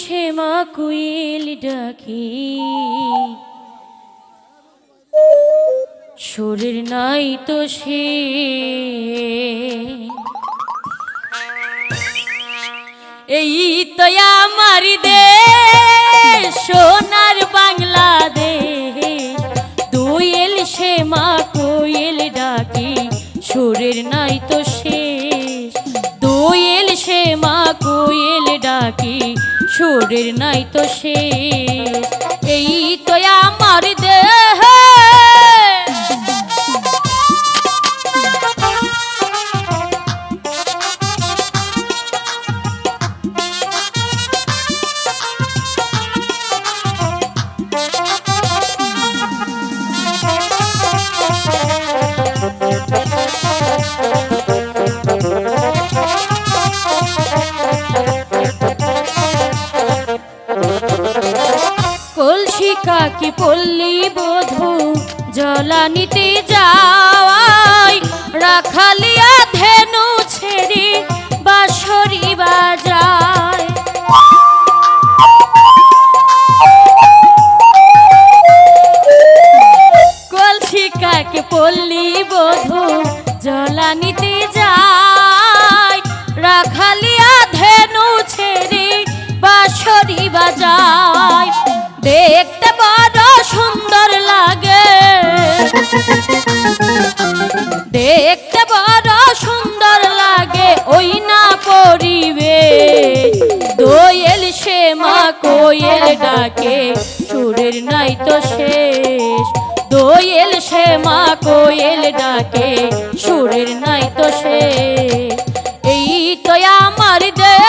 শ্যামা কোয়েল ডাকে, সুরের নাই তো সে। এই তো আমার দেশ, সোনার বাংলাদেশ। দোয়েল শ্যামা কোয়েল ডাকে, সুরের নাই তো শেষ। দোয়েল শ্যামা কোয়েল ডাকে, সুরের নাই তো শেষ। এই তো আমার দেশ। কলসি কাকি পল্লী বধূ জলানিতে যাওয়াই, রাখালিয়া ধেনু ছেড়ে বাঁশরি বাজায়। কলসি কাকি পল্লী বধূ জলানিতে যায়, রাখালিয়া ধেনু ছেড়ে বাঁশরি বাজায়। দেখতে বড় সুন্দর লাগে, দেখতে বড় সুন্দর লাগে ওই না পরিবেশ। দোয়েল শ্যামা কোয়েল ডাকে, সুরের নাই তো শেষ। দোয়েল শ্যামা কোয়েল ডাকে, সুরের নাই তো শেষ। এই তো আমার দেশ।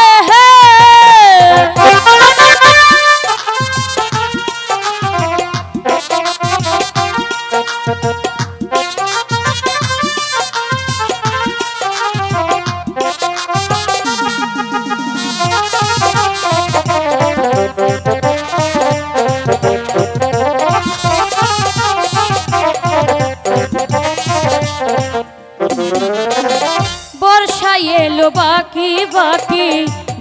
বর্ষা এলো বাকি বাকি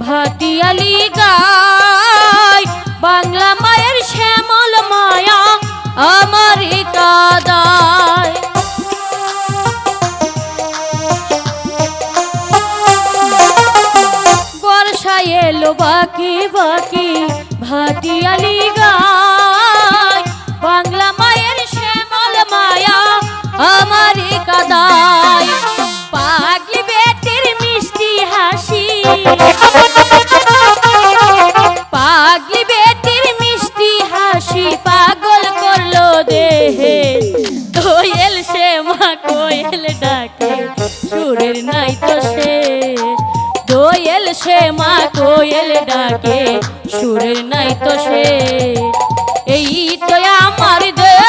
ভাটিয়ালি গায়, বাংলা মায়ের শ্যামল মায়া আমার কাদায়। বর্ষা এলো বাকি বাকি ভাটিয়ালি গায়, বাংলা মায়ের শ্যামল মায়া আমার কাদায়। পাগলি বেটির মিষ্টি হাসি, পাগলি বেটির মিষ্টি হাসি পাগল করলো দেহে। দোয়েল শ্যামা কোয়েল ডাকে, সুরের নাই তো শেষ। দোয়েল শ্যামা কোয়েল ডাকে, সুরের নাই তো শেষ। এই তো আমার দেশ।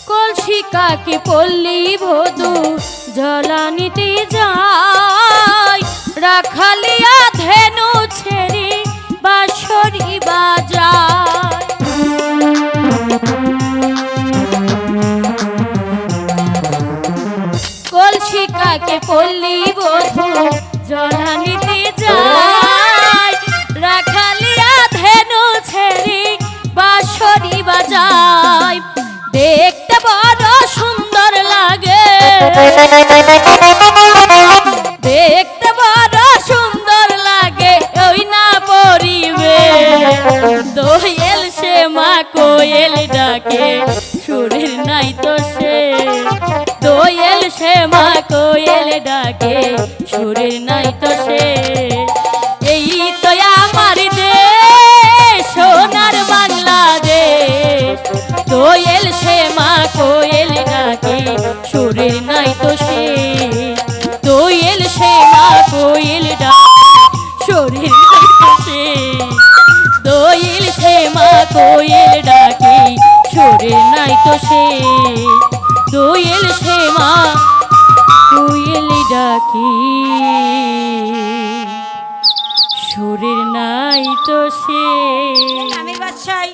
কলসি কাকি পল্লী বধূ জলানিতে যায়, রাখালিয়া ধেনু ছেড়ে বাঁশরি বাজায়। কলসি কাকি পল্লী বধূ জলানিতে যায়, রাখালিয়া ধেনু ছেড়ে বাঁশরি বাজায়। দেখতে বড় সুন্দর লাগে, দেখতে বড় সুন্দর লাগে ওই না পরিবেশ। দোয়েল শ্যামা কোয়েল ডাকে, সুরের নাই তো শেষ। দোয়েল শ্যামা কোয়েল ডাকে, সুরের নাই তো শেষ। এই তো আমার দেশ, সোনার বাংলাদেশ। দোয়েল শ্যামা কোয়েল ডাকে, সুরের নাই তো শেষ। দোয়েল শ্যামা কোয়েল ডাকে, সুরের নাই তো শেষ। দোয়েল শ্যামা কোয়েল ডাকে, সুরের নাই নাই তো সে দোয়েল সে মা কোয়েল ডাকি সুরের নাই তো সে। আমি বাদশাই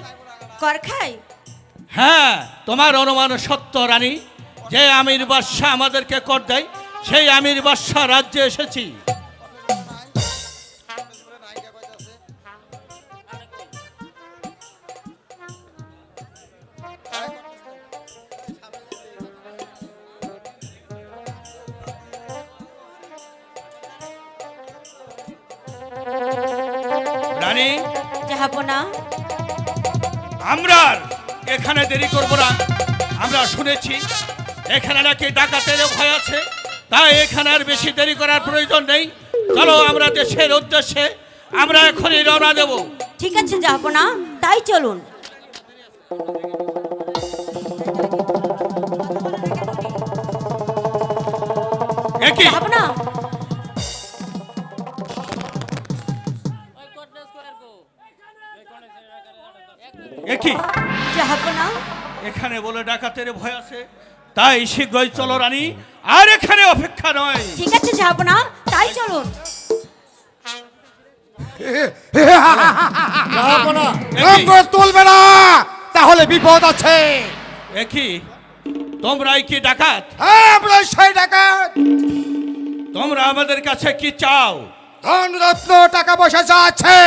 কর খাই। হ্যাঁ, তোমার অনুমান সত্য রানী, যে আমির বাদশাহ আমাদেরকে কর দেয় সেই আমির বাদশাহ রাজ্যে এসেছি। রানী, জাহাপনা, আমরা আর এখানে দেরি করব না। আমরা শুনেছি এখানে নাকি ডাকাতের ভয় আছে, তাই এখানে আর বেশি দেরি করার প্রয়োজন নেই। চলো আমরা দেশের উদ্দেশ্যে আমরা এখনই রওনা দেব। ঠিক আছে জাহাপনা, তাই চলুন। একই জাহাপনা, একই জাহাপনা, এখানে বলে ডাকাতের ভয় আছে, তাই শীঘ্রই চলো রানী, আর এখানে অপেক্ষা নয়। ঠিক আছে জাহাপনা, তাই চলুন। জাহাপনা, একই। রঙ্গর তুলবে না, তাহলে বিপদ আছে। একই, তোমরাই কি ডাকাত? হ্যাঁ, আমরা সেই ডাকাত। তোমরা আমাদের কাছে কি চাও? ধন রত্ন টাকা পয়সা যা আছে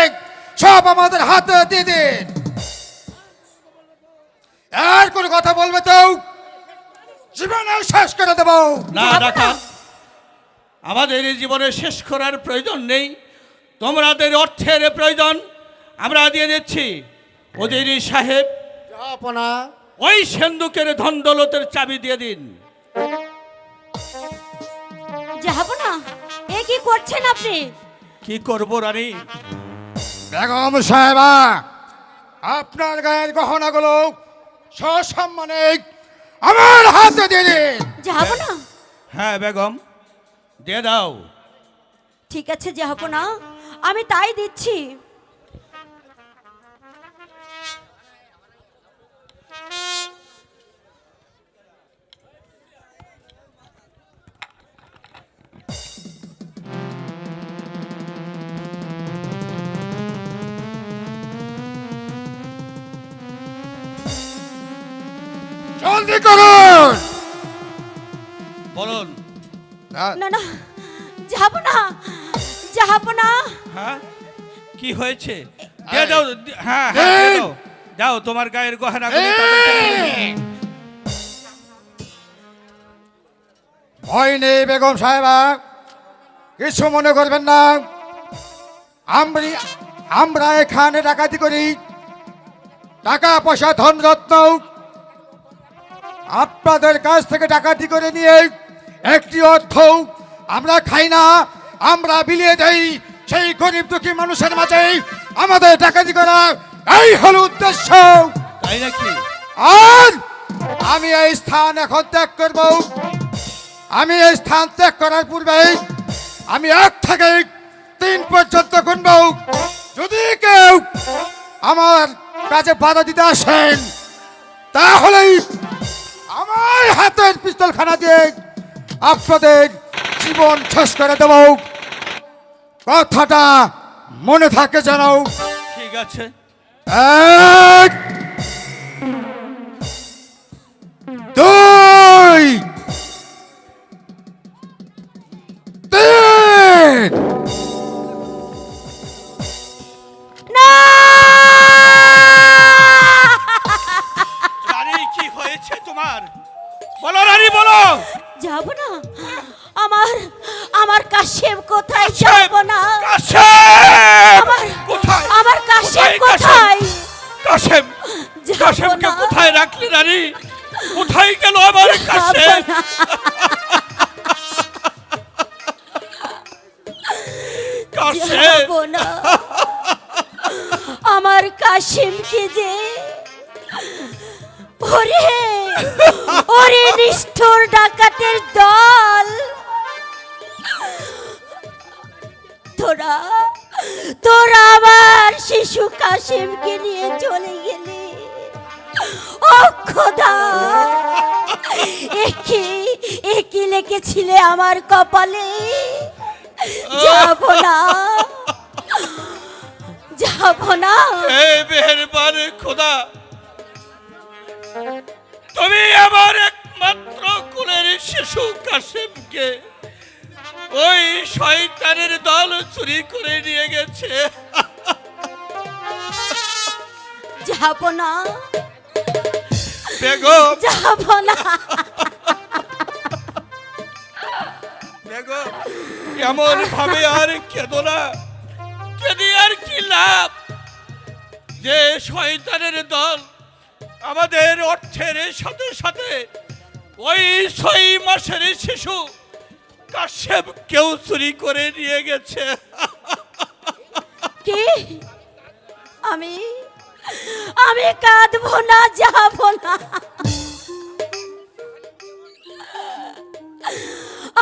সব আমাদের হাতে দিয়ে দিন। আর কোনো কথা বলবে তো জীবনে শেষ করে দেব। না ডাকাত, আমাদের এই জীবনে শেষ করার প্রয়োজন নেই। তোমাদের অর্থের প্রয়োজন, আমরা দিয়ে দিচ্ছি। ওজিরি সাহেব, জাহাপনা, ওই সিন্ধুকের ধন দৌলতের চাবি দিয়ে দিন। জাহাপনা, এ কি করছেন আপনি? কি করব রানী? বেগম সাহেবা, আপনার গায়ের গহনাগুলো সসম্মানে আমার হাতে দিয়ে দিন। জাহাপনা, হ্যাঁ বেগম, দিয়ে দাও। ঠিক আছে জাহাপনা, আমি তাই দিচ্ছি। জলদি করুন। বলুন। না না, জাহাপনা, জাহাপনা, হ্যাঁ, কি হয়েছে? দিয়ে দাও। হ্যাঁ হ্যাঁ, দিয়ে দাও। দাও তোমার গায়ের গহনাগুলো তাদেরকে দিয়ে দাও। ভয় নেই বেগম সাহেবা, কিছু মনে করবেন না। আমরা এখানে ডাকাতি করি, টাকা পয়সা ধন রত্ন আপনাদের কাছ থেকে ডাকাতি করে নিয়ে একটি অর্থ আমরা খাই না, আমরা বিলিয়ে দেই সেই গরিব দুঃখী মানুষের মাঝে। আমাদের ডাকাতি করা এই হল উদ্দেশ্য। তাই নাকি? আর আমি এই স্থান এখন ত্যাগ করব। আমি এই স্থান ত্যাগ করার পূর্বে আমি 1 থেকে 3 পর্যন্ত গুনব। যদি কেউ আমার কাছে বাধা দিতে আসেন, তাহলেই আমার হাতের পিস্তল খানা দিয়ে আপনাদের জীবন শেষ করে দেব। কথাটা মনে থাকে যেন। ঠিক আছে। 1 2 3 না! রানী, কি হয়েছে তোমার? বলো রানী, বলো। যাব না, আমার আমার কাশেম কোথায়? কাশেম! যাব না, কাশেম! আমার কোথায়? আমার কাশেম কোথায় কাশেম? কোথায়? কাশেম, যাব কাশেমকে না, কোথায় রাখলি রানী? কোথায় গেল আমার যাব কাশেম? না। কাশেম! যাব না, আমার কাশেমকে যে ওরে ওরে নিষ্ঠুর ডাকাতের দল, তোরা তোরা আমার শিশু কাশেমকে নিয়ে চলে গেলি। ও খোদা, কি লিখেছিলে আমার কপালে? যাব না, যাব না। হে মেহেরবান খোদা, তুমি আমার একমাত্র কুলের শিশু কাসেমকে ওই শয়তানের দল চুরি করে নিয়ে গেছে। যাব না, বেগম, যাব না। বেগম, এমন ভাবে আর কেঁদো না, কেঁদে আর কি লাভ? যে শয়তানের দল আমাদের অর্থের সাথে সাথে ওই 6 মাসের শিশু কাশেম কেউ চুরি করে নিয়ে গেছে। কি? আমি কাঁদবো না, যাব না।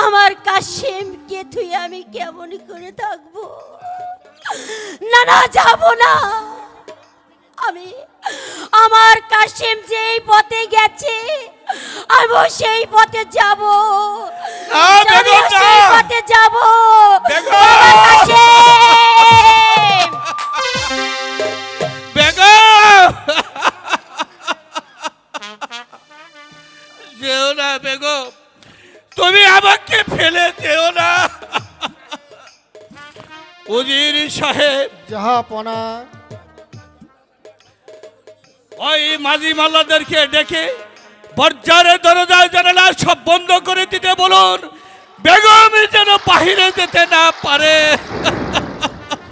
আমার কাশেমকে তুই আমি কেমন করে থাকবো? না না, যাব না। আমার কাশেম যেই পথে গেছে আমি সেই পথে যাব। না, বেগম, না। সেই পথে যাব। বেগম! আমার কাশেম! বেগম, যেও না বেগম, তুমি আমাকে ফেলে যেও না। উজির সাহেব, জাহাপনা, ওই মাঝি মাল্লাদেরকে ডেকে বর্জারের দরজায় জানালা সব বন্ধ করে দিতে বলুন, বেগম যেন বাহিরে যেতে না পারে।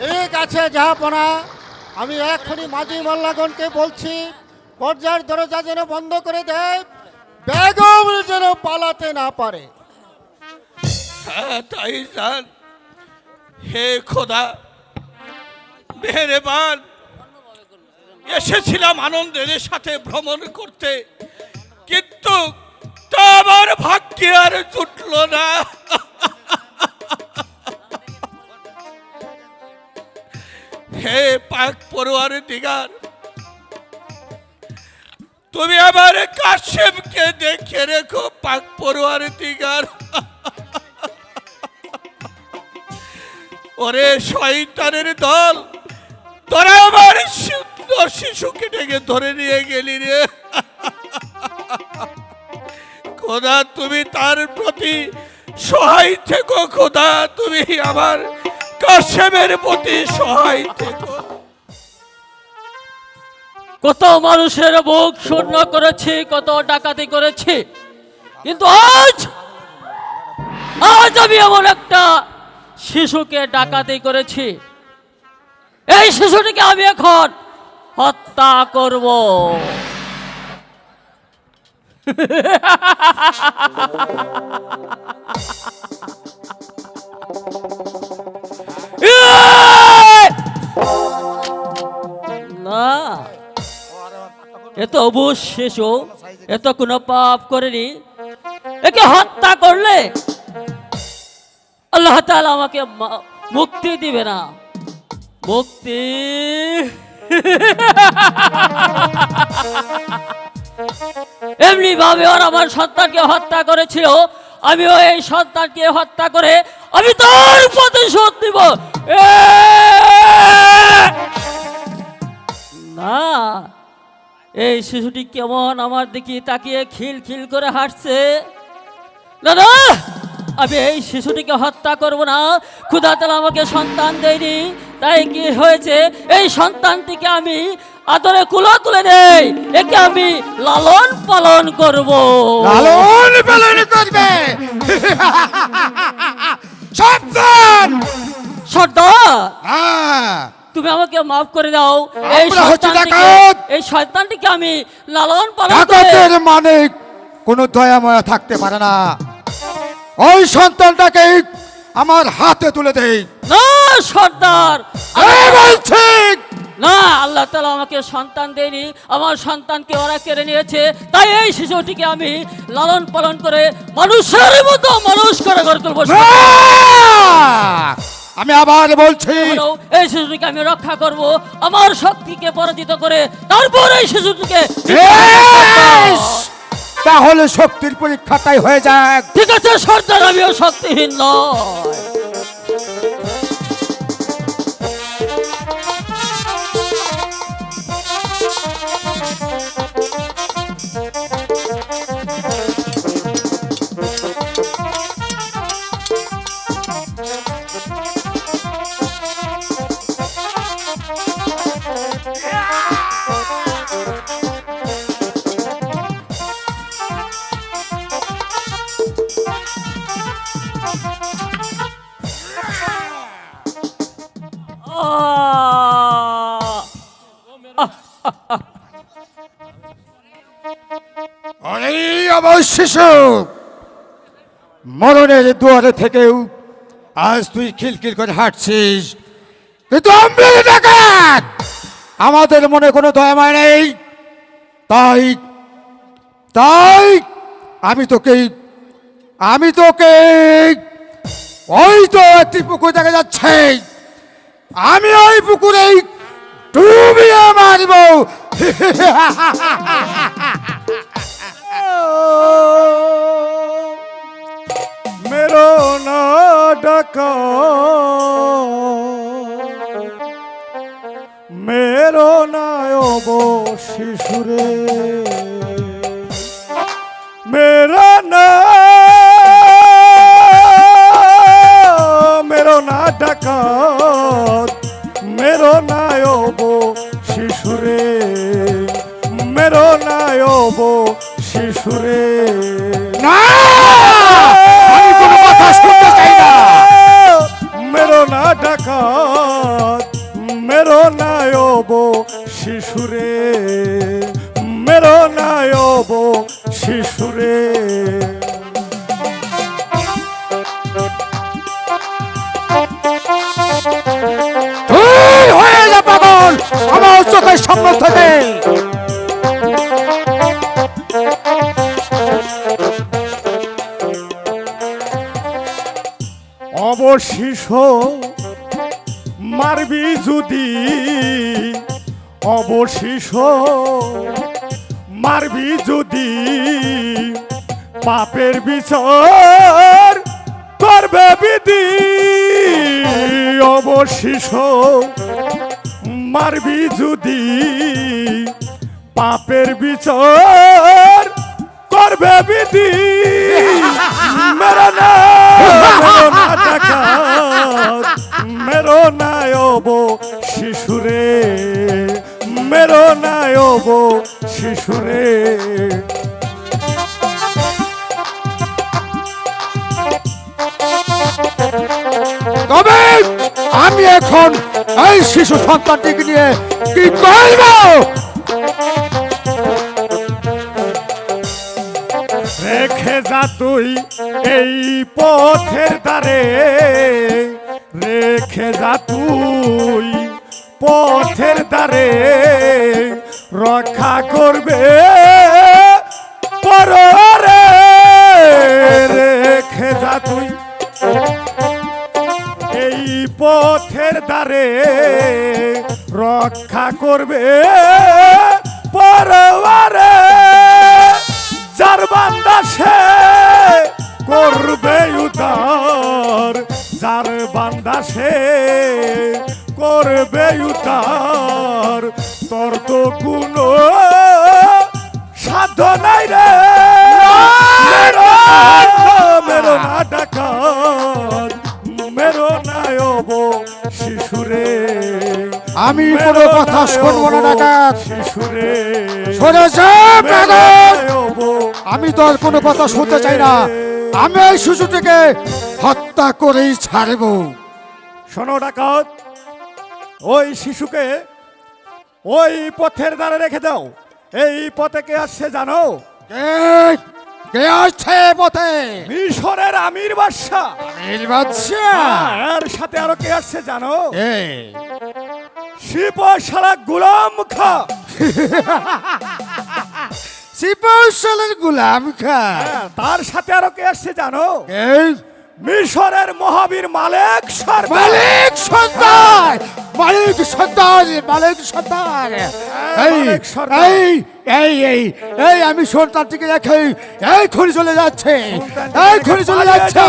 ঠিক আছে জাহাপনা, আমি এক্ষুনি মাঝি মোল্লাগণকে বলছি পর্যার দরজা যেন বন্ধ করে দেয়, বেগম যেন পালাতে না পারে। হ্যাঁ, তাই যান। হে খোদা মেহেরবান, এসেছিলাম আনন্দের সাথে ভ্রমণ করতে, কিন্তু তা আমার ভাগ্যে আর জুটল না। হে পাক পরোয়ার দিগার, তুমি আমার কাশেমকে দেখে রেখো পাক পরোয়ার দিগার। ওরে শয়তানের দল, তোরা আমার সুন্দর শিশুকে ডেকে ধরে নিয়ে গেলি রে। খোদা, তুমি তার প্রতি সহায় থেকো। খোদা, তুমি আমার কাশেমের প্রতি সহায় থেকো। কত মানুষের বুক শূন্য করেছি, কত ডাকাতি করেছি, কিন্তু আজ আমি এমন একটা শিশুকে ডাকাতি করেছি। এই শিশুটিকে আমি এখন হত্যা করব। না, এত অবুঝ শিশু, এত কোনো পাপ করেনি, একে হত্যা করলে আল্লাহ তাআলা আমাকে মুক্তি দিবে না। মুক্তি এমনি ভাবে ওর আমার সন্তানকে হত্যা করেছিল, আমিও এই সন্তানকে হত্যা করে আমি তার প্রতিশোধ দিব। না, এই শিশুটি কেমন আমার দিকে তাকিয়ে খিল খিল করে হাঁটছে। না না, আমি এই শিশুটিকে হত্যা করব না। খোদা তাআলা আমাকে সন্তান দেয়নি, তাই কি হয়েছে, এই সন্তানটিকে আমি আদরে কুলো তুলে নেই, একে আমি লালন পালন করব। লালন পালন করবে। সাবধান! সর্দার, হ্যাঁ, তুমি আমাকে মাফ করে দাও। এই আমরা হচ্ছি সন্তানটিকে ডাকাত। এই সন্তানটিকে আমি লালন পালন করে ডাকাতের মানে কোনো দয়া মায়া থাকতে পারে না। ওই সন্তানটাকে আমার হাতে তুলে দেই। না সর্দার, বলছি না, আল্লাহ তাআলা আমাকে সন্তান দেয়নি, আমার সন্তানকে ওরা কেড়ে নিয়েছে। তাই এই শিশুটিকে আমি লালন পালন করে মানুষের মতো মানুষ করে গড়ে তুলবো। না! আমি আবার বলছি, এই শিশুটিকে আমি রক্ষা করব আমার শক্তিকে পরাজিত করে, তারপর এই শিশুটিকে তাহলে শক্তির পরীক্ষাটাই হয়ে যাক। ঠিক আছে সর্দার, আমিও শক্তিহীন নয়। অরে আমার শিশু, মরণের দুয়ারে থেকেও আজ তুই খিলখিল করে হাঁটছিস, কিন্তু আমরা ডাকাত, আমাদের মনে কোনো দয়াময় নেই। তাই তাই আমি তোকে ওই তো একটি পুকুর দেখা যাচ্ছে, আমি ওই পুকুরেই ডুবিয়ে মারব। মেরো না ডাকা, মেরো না শিশুরে, মেরো না ডাকা, মেরো না শিশুরে, মেরো না শিশুরে। না, আমি কোনো কথা শুনতে চাই না। মেরো না ডাকাত, মেরো না শিশুরে, মেরো না শিশুরে। তুই হয়ে যা পাগল আমার চোখের সামনে থেকে। অবশিষ মারবি যদি, অবশিষ মারবি যদি, পাপের বিচার করবে বিধি। অবশিষ মারবি যদি, পাপের বিচার করবে বিধি। মেরো না ডাকাত, মেরো না শিশুরে, মেরো না শিশুরে। তবে আমি এখন এই শিশু সন্তানটিকে নিয়ে কি করব? রেখে যা তুই এই পথের দ্বারে, রেখে যা তুই পথের দ্বারে, রক্ষা করবে পরে। রেখে যা তুই এই পথের দ্বারে, রক্ষা করবে পরবারে। যার বান্দা সে করবে উদ্ধার, যার বান্দা সে করবে উদ্ধার। তোর তো কোনো সাধ্য নাই রে, মেরো না ডাকাত, মেরো না শিশুরে। আমি কোনো কথা শুনবো না ডাকাত। শিশুরে সরে যা পাগল, আমি তো আর কোনো কথা শুনতে চাই না। আমি এই শিশুটিকে হত্যা করেই ছাড়ব। শোনো ডাকাত, ওই শিশুকে ওই পথের দ্বারে রেখে দাও। এই পথে কে আসছে জানো? কে আসছে পথে? মিশরের আমির বাদশা। এর সাথে আরো কে আসছে জানো? সিপাহশালা গোলাম খা। সিপাহশালার গোলাম খা। তার সাথে আরো কে আসছে জানো? মিশরের মহাবীর মালেক সর্দার। মালিক সর্দার, মালিক সর্দার, মালিক সর্দার। এই মালিক সর্দার। এই এই এই এই আমি সর্দারটিকে রেখে এই খড়ি চলে যাচ্ছে, এই খড়ি চলে যাচ্ছে।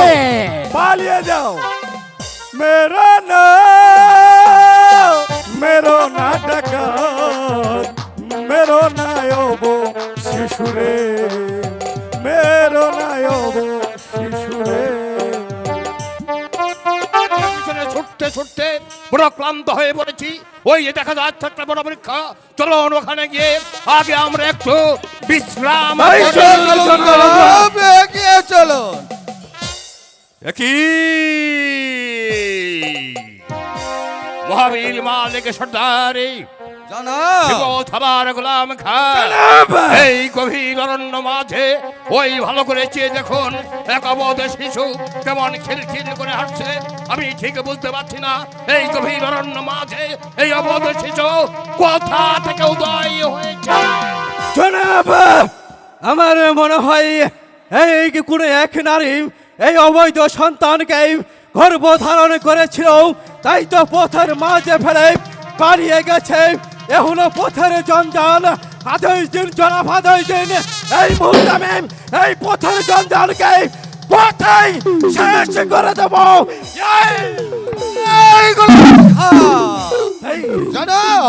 পালিয়ে যাও। মেরো না ডাকাত, মেরো না ওবো শিশুরে, মেরো না ওবো শিশুরে। পিছনে ছুটতে ছুটতে পুরো ক্লান্ত হয়ে পড়েছি। ওই যে দেখা যাচ্ছে একটা বড় পরীক্ষা, চলো ওখানে গিয়ে আগে আমরা একটু বিশ্রাম এই করি। চলো, চলো, এগিয়ে চলুন। কি মহাবীর মালিক সর্দার জনাব, থাবার গোলাম খান এই গভীর অরণ্য মাঝে ওই ভালো করে চেয়ে দেখুন এক অবধ শিশু কেমন খিলখিল করে হাঁটছে। আমি ঠিক বুঝতে পারছি না এই গভীর অরণ্য মাঝে এই অবধ শিশু কোথা থেকে উদয় হয়েছে। জনাব, আমার মনে হয় এই কোনো এক নারী এই অবৈধ সন্তানকে গর্ভ ধারণ করেছিল, তাই তো পথের মাঝে ফেলে পালিয়ে গেছে। এ হলো পথের জঞ্জাল। 28 দিন জনাব, 28 দিন এই মুহূর্তে আমি এই পথের জঞ্জালকে পথেই শেষ করে দেব। জনাব,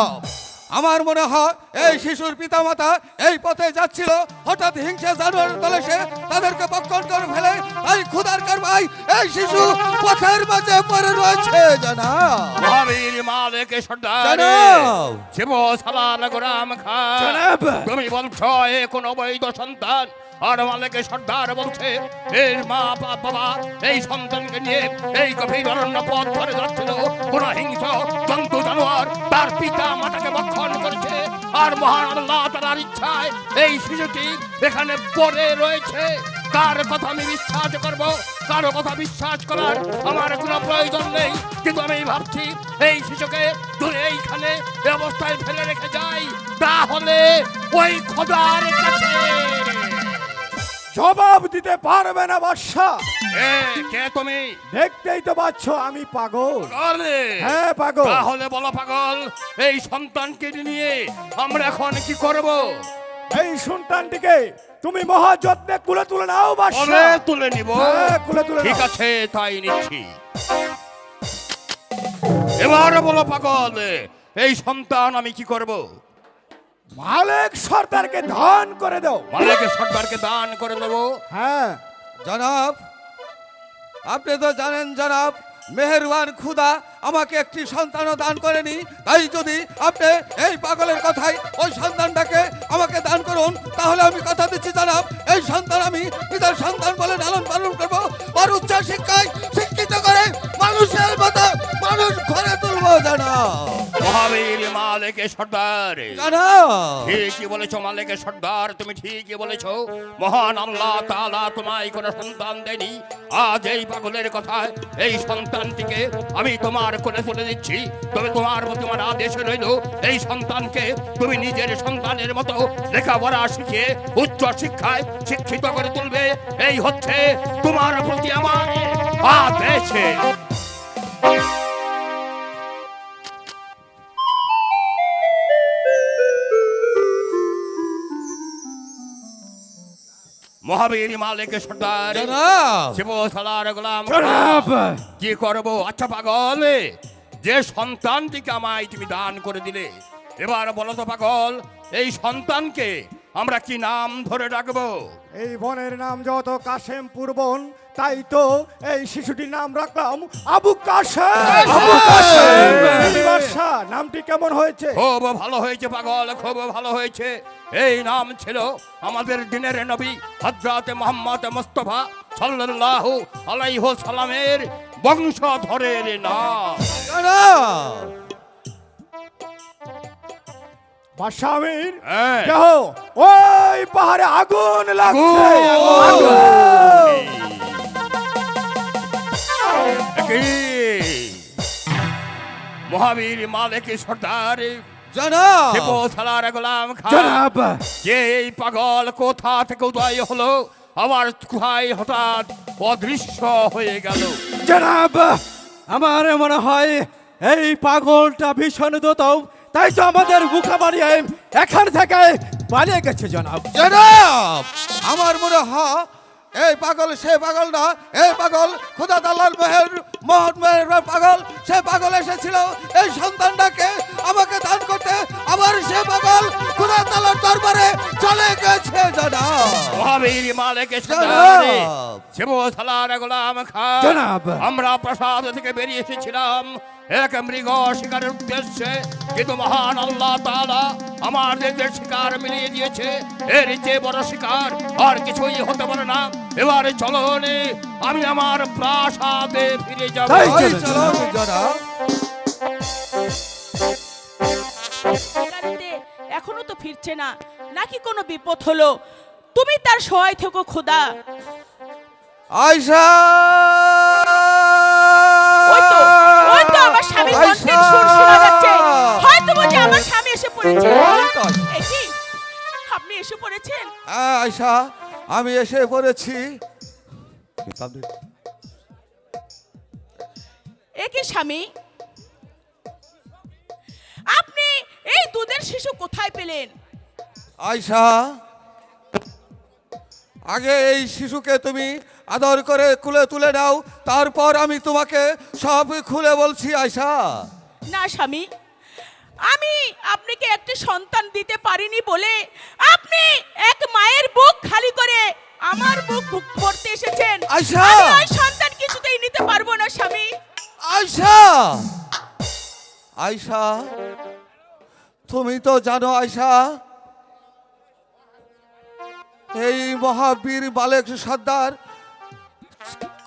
আমার মনে হয় এই শিশুর পিতামাতা এই পথে যাচ্ছিল, হঠাৎ হিংসা জানোয়ারের দলে সে তাদেরকে বক্ষণ করে ফেলে, তাই ক্ষুধার কারণে এই শিশু পথের মাঝে পড়ে রয়েছে। জনাব, মহাবীর মালিক সর্দার জনাব, শিব সালার গোলাম খান, জনাব। তুমি বলছো এ কোন অবৈধ সন্তান, আর মালিক সর্দার বলছে এর মা বাবা এই সন্তানকে নিয়ে এই গভীর অরণ্য পথ ধরে যাচ্ছিল। কোন হিংস্র জন্তু জানোয়ার তার পিতা মাতাকে ভক্ষণ করেছে, আর মহান আল্লাহ তাআলার ইচ্ছায় এই শিশুটি এখানে পড়ে রয়েছে। কার কথা আমি বিশ্বাস করব, কারো কথা বিশ্বাস করার আমার কোনো প্রয়োজন নেই, কিন্তু আমি ভাবছি এই শিশুকে দূরে এইখানে এই অবস্থায় ফেলে রেখে যাই, তাহলে ওই খোদার কাছে। জবাব দিতে পারবে না বাদশা। এ কে তুমি? দেখতেই তো পাচ্ছ আমি পাগল। আরে হ্যাঁ পাগল। তাহলে বলো পাগল, এই সন্তানকে নিয়ে আমরা এখন কি করব? এই সন্তানটিকে তুমি মহাযত্নে কুলে তুলে নাও বাদশা। কবে তুলে নিব? হ্যাঁ, কুলে তুলে ঠিক নাও। আছে, তাই নিচ্ছি। এবার বলো পাগল, এই সন্তান আমি কি করব? মালিক সর্দারকে দান করে দাও। মালিক সর্দারকে দান করে দেবো। হ্যাঁ জনাব, আপনি তো জানেন জনাব, মেহেরবান খুদা আমাকে একটি সন্তানও দান করেনি, তাই যদি আপনি এই পাগলের কথাই ওই সন্তানটাকে আমাকে দান করুন, তাহলে আমি কথা দিচ্ছি জনাব, এই সন্তান আমি পিতার সন্তান বলে লালন পালন করবো, আর উচ্চ শিক্ষায় শিক্ষিত করে মানুষের মতো মানুষ ঘরে তুলবো। জনাব, মহাবীর মালিক সর্দার জনাব, ঠিকই বলেছো মালিক সর্দার, তুমি ঠিকই বলেছো। মহান আল্লাহ তাআলা তোমায় কোনো সন্তান দেনি। আজ এই পাগলের কথায় এই সন্তানটিকে আমি তোমার কোলে তুলে দিচ্ছি। তবে তোমার প্রতি আমার আদেশ রইল, এই সন্তানকে তুমি নিজের সন্তানের মতো লেখাপড়া শিখিয়ে উচ্চ শিক্ষায় শিক্ষিত করে তুলবে। এই হচ্ছে তোমার প্রতি আমার আদেশ। মহাবীর মালিক সর্দার জনাব, শিব সালার গোলাম জনাব। কি করব? আচ্ছা পাগল, যে সন্তানটিকে আমায় তুমি দান করে দিলে, এবার বলো তো পাগল, এই সন্তানকে আমরা কি নাম ধরে রাখবো? এই বনের নাম যত কাশেমপুর বন, তাই তো এই শিশুটির নাম রাখলাম আবু কাশেম। আবু কাশেম। এই বাদশা, নামটি কেমন হয়েছে? খুব ভালো হয়েছে পাগল, খুব ভালো হয়েছে। এই নাম ছিল আমাদের দিনের নবী হযরত মুহাম্মদ মুস্তাফা সাল্লাল্লাহু আলাইহি সাল্লামের বংশধরের নাম। জনাব, বাদশা আমির, হ্যাঁ। দেখো ওই পাহাড়ে আগুন লাগছে। আগুন। আগুন। মহাবীর মালিক সর্দার জনাব, শিব সালার গোলাম খান, জনাব, যে এই পাগল কোথা থেকে উদয় হলো আমার গুহায় হঠাৎ অদৃশ্য হয়ে গেল। জনাব, আমার মনে হয় এই পাগলটা ভীষণ দূত, তাই তো আমাদের মুখা মারিয়ে এখান থেকে পালিয়ে গেছে জনাব। জনাব, আমার মনে হয় এই পাগল সে পাগল না, এই পাগল খোদা তাআলার মেহের মহৎ মেহের পাগল। সে পাগল এসেছিল এই সন্তানটাকে আমাকে দান করতে, আবার সে পাগল খোদা তাআলার দরবারে চলে গেছে জনাব। মহাবীর মালিক জনাব। শিবথালার গোলাম খান, জনাব। আমরা প্রাসাদ থেকে বেরিয়ে এসেছিলাম এক মৃগ শিকারের উদ্দেশ্যে, কিন্তু মহান আল্লাহ তাআলা আমাদের যে শিকার মিলিয়ে দিয়েছে, এর চেয়ে বড় শিকার আর কিছুই হতে পারে না। এবারে চলো নে, আমি আমার প্রাসাদে ফিরে যাব। তাই ওই চলো, চলো জনাব। শিকারিতে এখনো তো ফিরছে না, নাকি কোনো বিপদ হলো? তুমি তার সহায় থেকো খোদা। আয়শা, ওই তো আমার স্বামীর কণ্ঠের সুর শোনা যাচ্ছে। হয়তো বুঝি আমার স্বামী এসে পড়েছে। এ কি, আপনি এসে পড়েছেন? হ্যাঁ আয়শা, আমি এসে পড়েছি। এ কি স্বামী, আপনি এই দুধের শিশু কোথায় পেলেন? আয়শা, আগে এই শিশুকে তুমি আদর করে কুলে তুলে নাও, তারপর আমি তোমাকে সব খুলে বলছি আয়শা। না স্বামী, আমি আপনাকে একটি সন্তান দিতে পারিনি বলে আপনি এক মায়ের বুক খালি করে আমার বুক ভরতে এসেছেন। আয়শা! আমি ওই সন্তান কিছুতেই নিতে পারবো না স্বামী। আয়শা, আয়শা, তুমি তো জানো আয়শা, এই মহাবীর মালিক সর্দার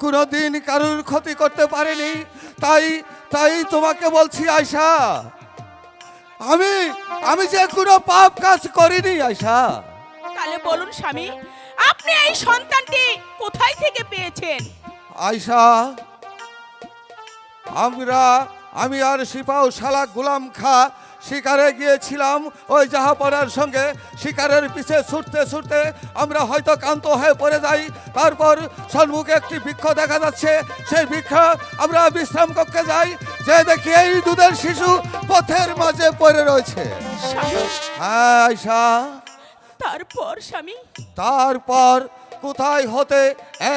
কোনোদিন কারোর ক্ষতি করতে পারেনি। তাই তাই তোমাকে বলছি আয়শা, আমি যে কোনো পাপ কাজ করিনি আয়শা। তাহলে বলুন স্বামী, আপনি এই সন্তানটি কোথায় থেকে পেয়েছেন? আয়শা, আমি আর সিপাহ শালা গুলাম খা শিকারে গিয়েছিলাম ওই জাহাপনার সঙ্গে। শিকারের পিছে ছুটতে ছুটতে আমরা হয়তো ক্লান্ত হয়ে পড়ে যাই। তারপর সম্মুখে একটি বৃক্ষ দেখা যাচ্ছে, সেই বৃক্ষ আমরা বিশ্রাম কক্ষে যাই, যে দেখি এই দুধের শিশু পথের মাঝে পড়ে রয়েছে। স্বামী, হ্যাঁ আয়শা, তারপর স্বামী? তারপর কোথায় হতে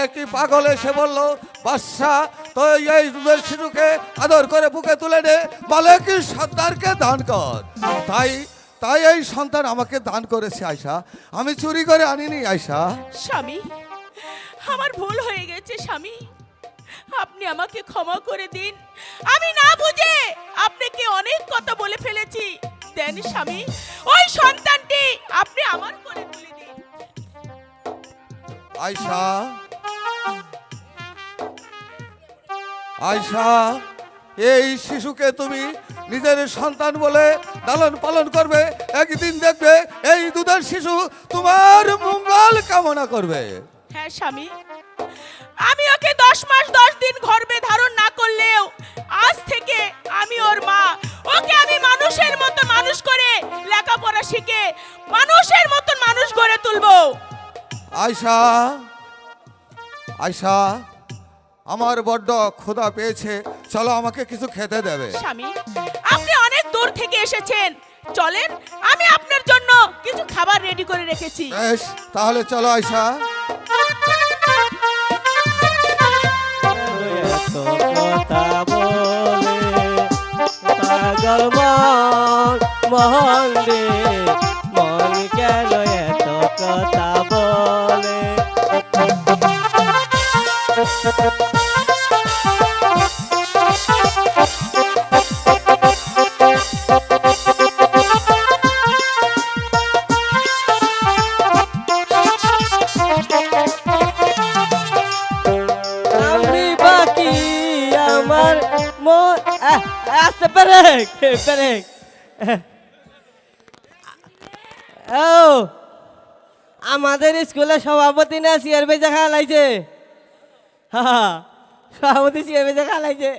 একই পাগল এসে বলল, বাদশা তো এই দুধের শিশুকে আদর করে বুকে তুলে নে, মালিক সর্দারকে দান কর। তাই এই সন্তান আমাকে দান করেছে আয়শা, আমি চুরি করে আনিনি আয়শা। স্বামী, আমার ভুল হয়ে গেছে স্বামী, আপনি আমাকে ক্ষমা করে দিন। আমি না বুঝে আপনাকে অনেক কথা বলে ফেলেছি। দেন স্বামী, ওই সন্তানটি আপনি আমার কোলে তুলে দিন। আয়শা, আয়শা, এই শিশুকে তুমি নিজের সন্তান বলে লালন পালন করবে। একদিন দেখবে এই দুধের শিশু তোমার মঙ্গল কামনা করবে। হ্যাঁ স্বামী, আমি ওকে 10 মাস 10 দিন গর্ভে ধারণ না করলেও আজ থেকে আমি ওর মা। ওকে আমি মানুষের মতো মানুষ করে লেখাপড়া শিখে মানুষের মতন মানুষ গড়ে তুলবো। আয়শা, আয়শা, আমার বড্ড ক্ষুধা পেয়েছে, চলো আমাকে কিছু খেতে দেবে। স্বামী, আপনি অনেক দূর থেকে এসেছেন, চলেন আমি আপনার জন্য কিছু খাবার রেডি করে রেখেছি। বেশ, তাহলে চলো আয়শা। এত কথা বলে পাগল মন রে, মন কেন এত কথা বলে? আমি বাকি আমার মন আসতে পেরেক পেরেক। ও আমাদের স্কুলে সভাপতি না চেয়ার বেজা খাওয়া লাগছে। হ্যাঁ, সভাপতি চেয়ার বেজা খাওয়া লাগছে।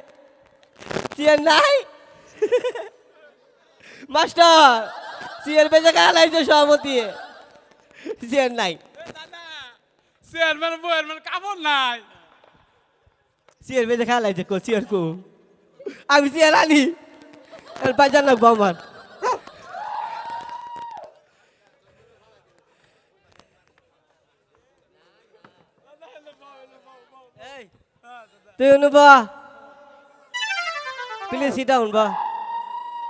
চেয়ার নাই মাস্টার, চেয়ার বেজা খাওয়া লাগছে সভাপতি, চেয়ার নাই। চেয়ারম্যান বয়ারম্যান কাপড় নাই চেয়ার বেজে খেলা লাগছে কো চেয়ার কো আমি চেয়ার আনি বাজার লাগবো আমার তুই অনুবা প্লিজ সিট ডাউন বা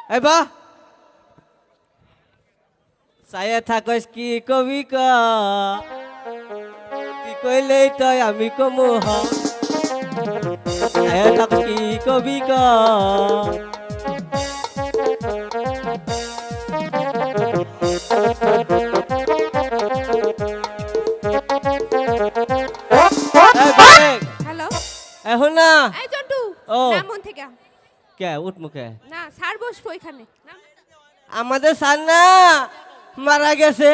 এই বা সায়া থাকস কি কবি ক তুই কইলেই তাই আমি কমু হ সায়া থাকস কি কবি ক হ্যালো এখন না এই জন্টু ও। নামন থেকে কে উঠ মুখে না স্যার বসবো এখানে নাম। আমাদের সার না মারা গেছে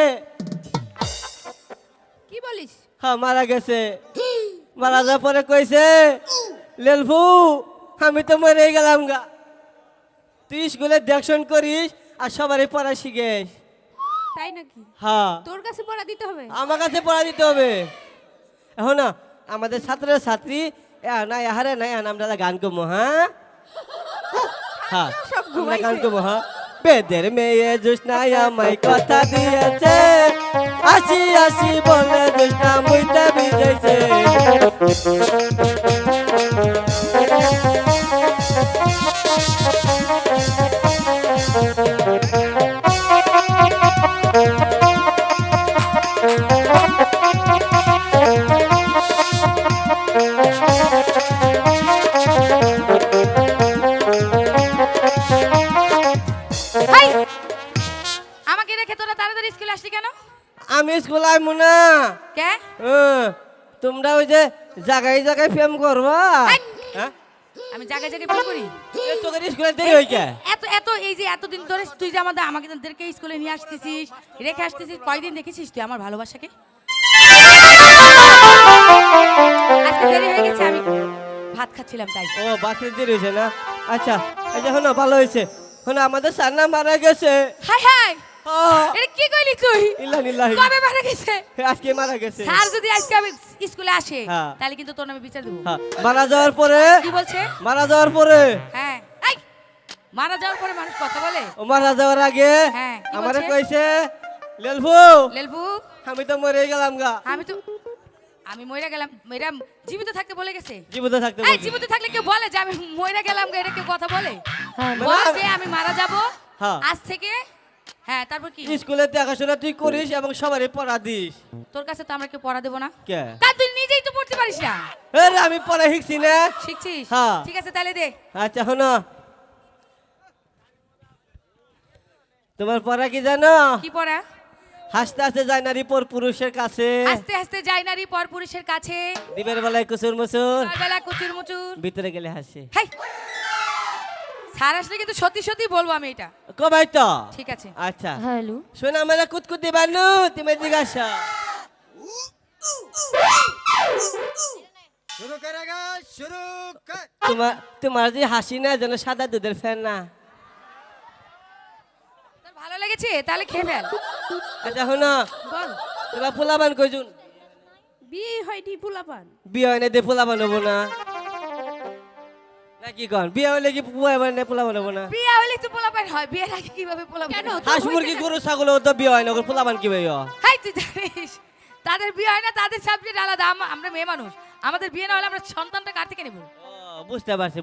কি বলিস হ্যাঁ মারা গেছে মারা যাওয়ার পরে কইছে লেলফু আমি তো মরে গেলাম গা তুই স্কুলে দেখশন করিস আর সবারই পড়া শিখেস তাই নাকি হ্যাঁ তোর কাছে পড়া দিতে হবে আমার কাছে পড়া দিতে হবে এখন না আমাদের ছাত্র ছাত্রী না হারে না আমরা গান করবো হ্যাঁ হ্যাঁ সব আমরা ঘুমাইছে। গান করবো হ্যাঁ বেদের মেয়ে জুসনাই আমায় কথা দিয়েছে আসি আসি বলে জুসনা মুইটা বিজেছে হাই! আমাকে রেখে তোরা তাড়াতাড়ি স্কুলে আসলি কেন আমি স্কুল আইমু না কে তোমরা ওই যে জায়গায় জায়গায় প্রেম করবা হাই! হ্যাঁ আমি জায়গায় জায়গায় ফোন করি তোদের স্কুলে দেরি হয়ে গে এত এত এই যে এতদিন ধরে তুই যে আমাদেরকে স্কুলে নিয়ে আসতেছিস রেখে আসতেছিস কয়দিন দেখেছিস তুই আমার ভালোবাসাকে আজকে দেরি হয়ে গেছে আমি ভাত খাচ্ছিলাম তাই ও বাথরুম দেরি হয়েছে না আচ্ছা আচ্ছা শোনো ভালো হয়েছে শোনো আমাদের স্যার না মারা গেছে হাই হাই হ্যাঁ, এটা কি কইলি তুই ইল্লা নিল্লাহি। কবে মারা গেছে আজকে মারা গেছে স্যার যদি আজকে আমি স্কুলে আসে হ্যাঁ। তাহলে কিন্তু তোর নামে বিচার দেবো হ্যাঁ, মারা যাওয়ার পরে কি বলছে মারা যাওয়ার পরে হ্যাঁ এই মারা যাওয়ার পরে মানুষ কথা বলে ও মারা যাওয়ার আগে হ্যাঁ, কি আমারে বলছে? কইছে লেলফু লেলবু আমি তো মরে গেলাম গা আমি মইরা গেলাম মেরা জীবিত থাকতে বলে গেছে জীবিত থাকতে এই বলছি। জীবিত থাকলে কেউ বলে যে আমি মইরা গেলাম এটা কেউ কথা বলে মানে বল যে আমি মারা যাব হ্যাঁ। আজ থেকে হ্যাঁ তারপর কি স্কুলে দেখাশোনা তুই করিস এবং সবারই পড়া দিস তোর কাছে তো আমরা কেউ পড়া দেবো না কে কারণ তুই নিজেই তো পড়তে পারিস না আরে আমি পড়া শিখছি না শিখছিস হ্যাঁ। ঠিক আছে তাহলে দে আচ্ছা শোনো তোমার পড়া কি জানো কি পড়া হাসতে হাসতে যায় নারী পর পুরুষের কাছে আস্তে আস্তে যাই নারী পর পুরুষের কাছে দিবের বেলায় কুচুর মুচুর বেলা কুচুর মুচুর ভিতরে গেলে হাসে হাই স্যার আসলে কিন্তু সত্যি সত্যি বলবো আমি এটা কবাই তো ঠিক আছে আচ্ছা হ্যালো শোনা মেলা কুতকুত দিবানু তুমি জিজ্ঞাসা শুরু করেগা শুরু কর তোমার যে হাসি না যেন সাদা দুধের ফ্যান না তোর ভালো লেগেছে তাহলে খেয়ে ফেল আচ্ছা শোনো বল তোমার পোলাবান কইজুন বিয়ে হয়নি পোলাপান বিয়ে হয় না দিয়ে পোলাবান হবো না না কি কন বিয়ে হলে কি পোলাবান হবো না বিয়ে হলে তো পোলাপান হয় বিয়ের আগে কিভাবে পোলাপান কেন? হয়? হাঁস মুরগি গরু ছাগল তো বিয়ে হয় না ওর পোলাবান কি ভাই হাই তুই জানিস তাদের বিয়ে হয় না তাদের সাবজেক্ট আলাদা আমরা মেয়ে মানুষ আমাদের বিয়ে না হলে আমরা সন্তানটা কার থেকে নেব বুঝতে পারছি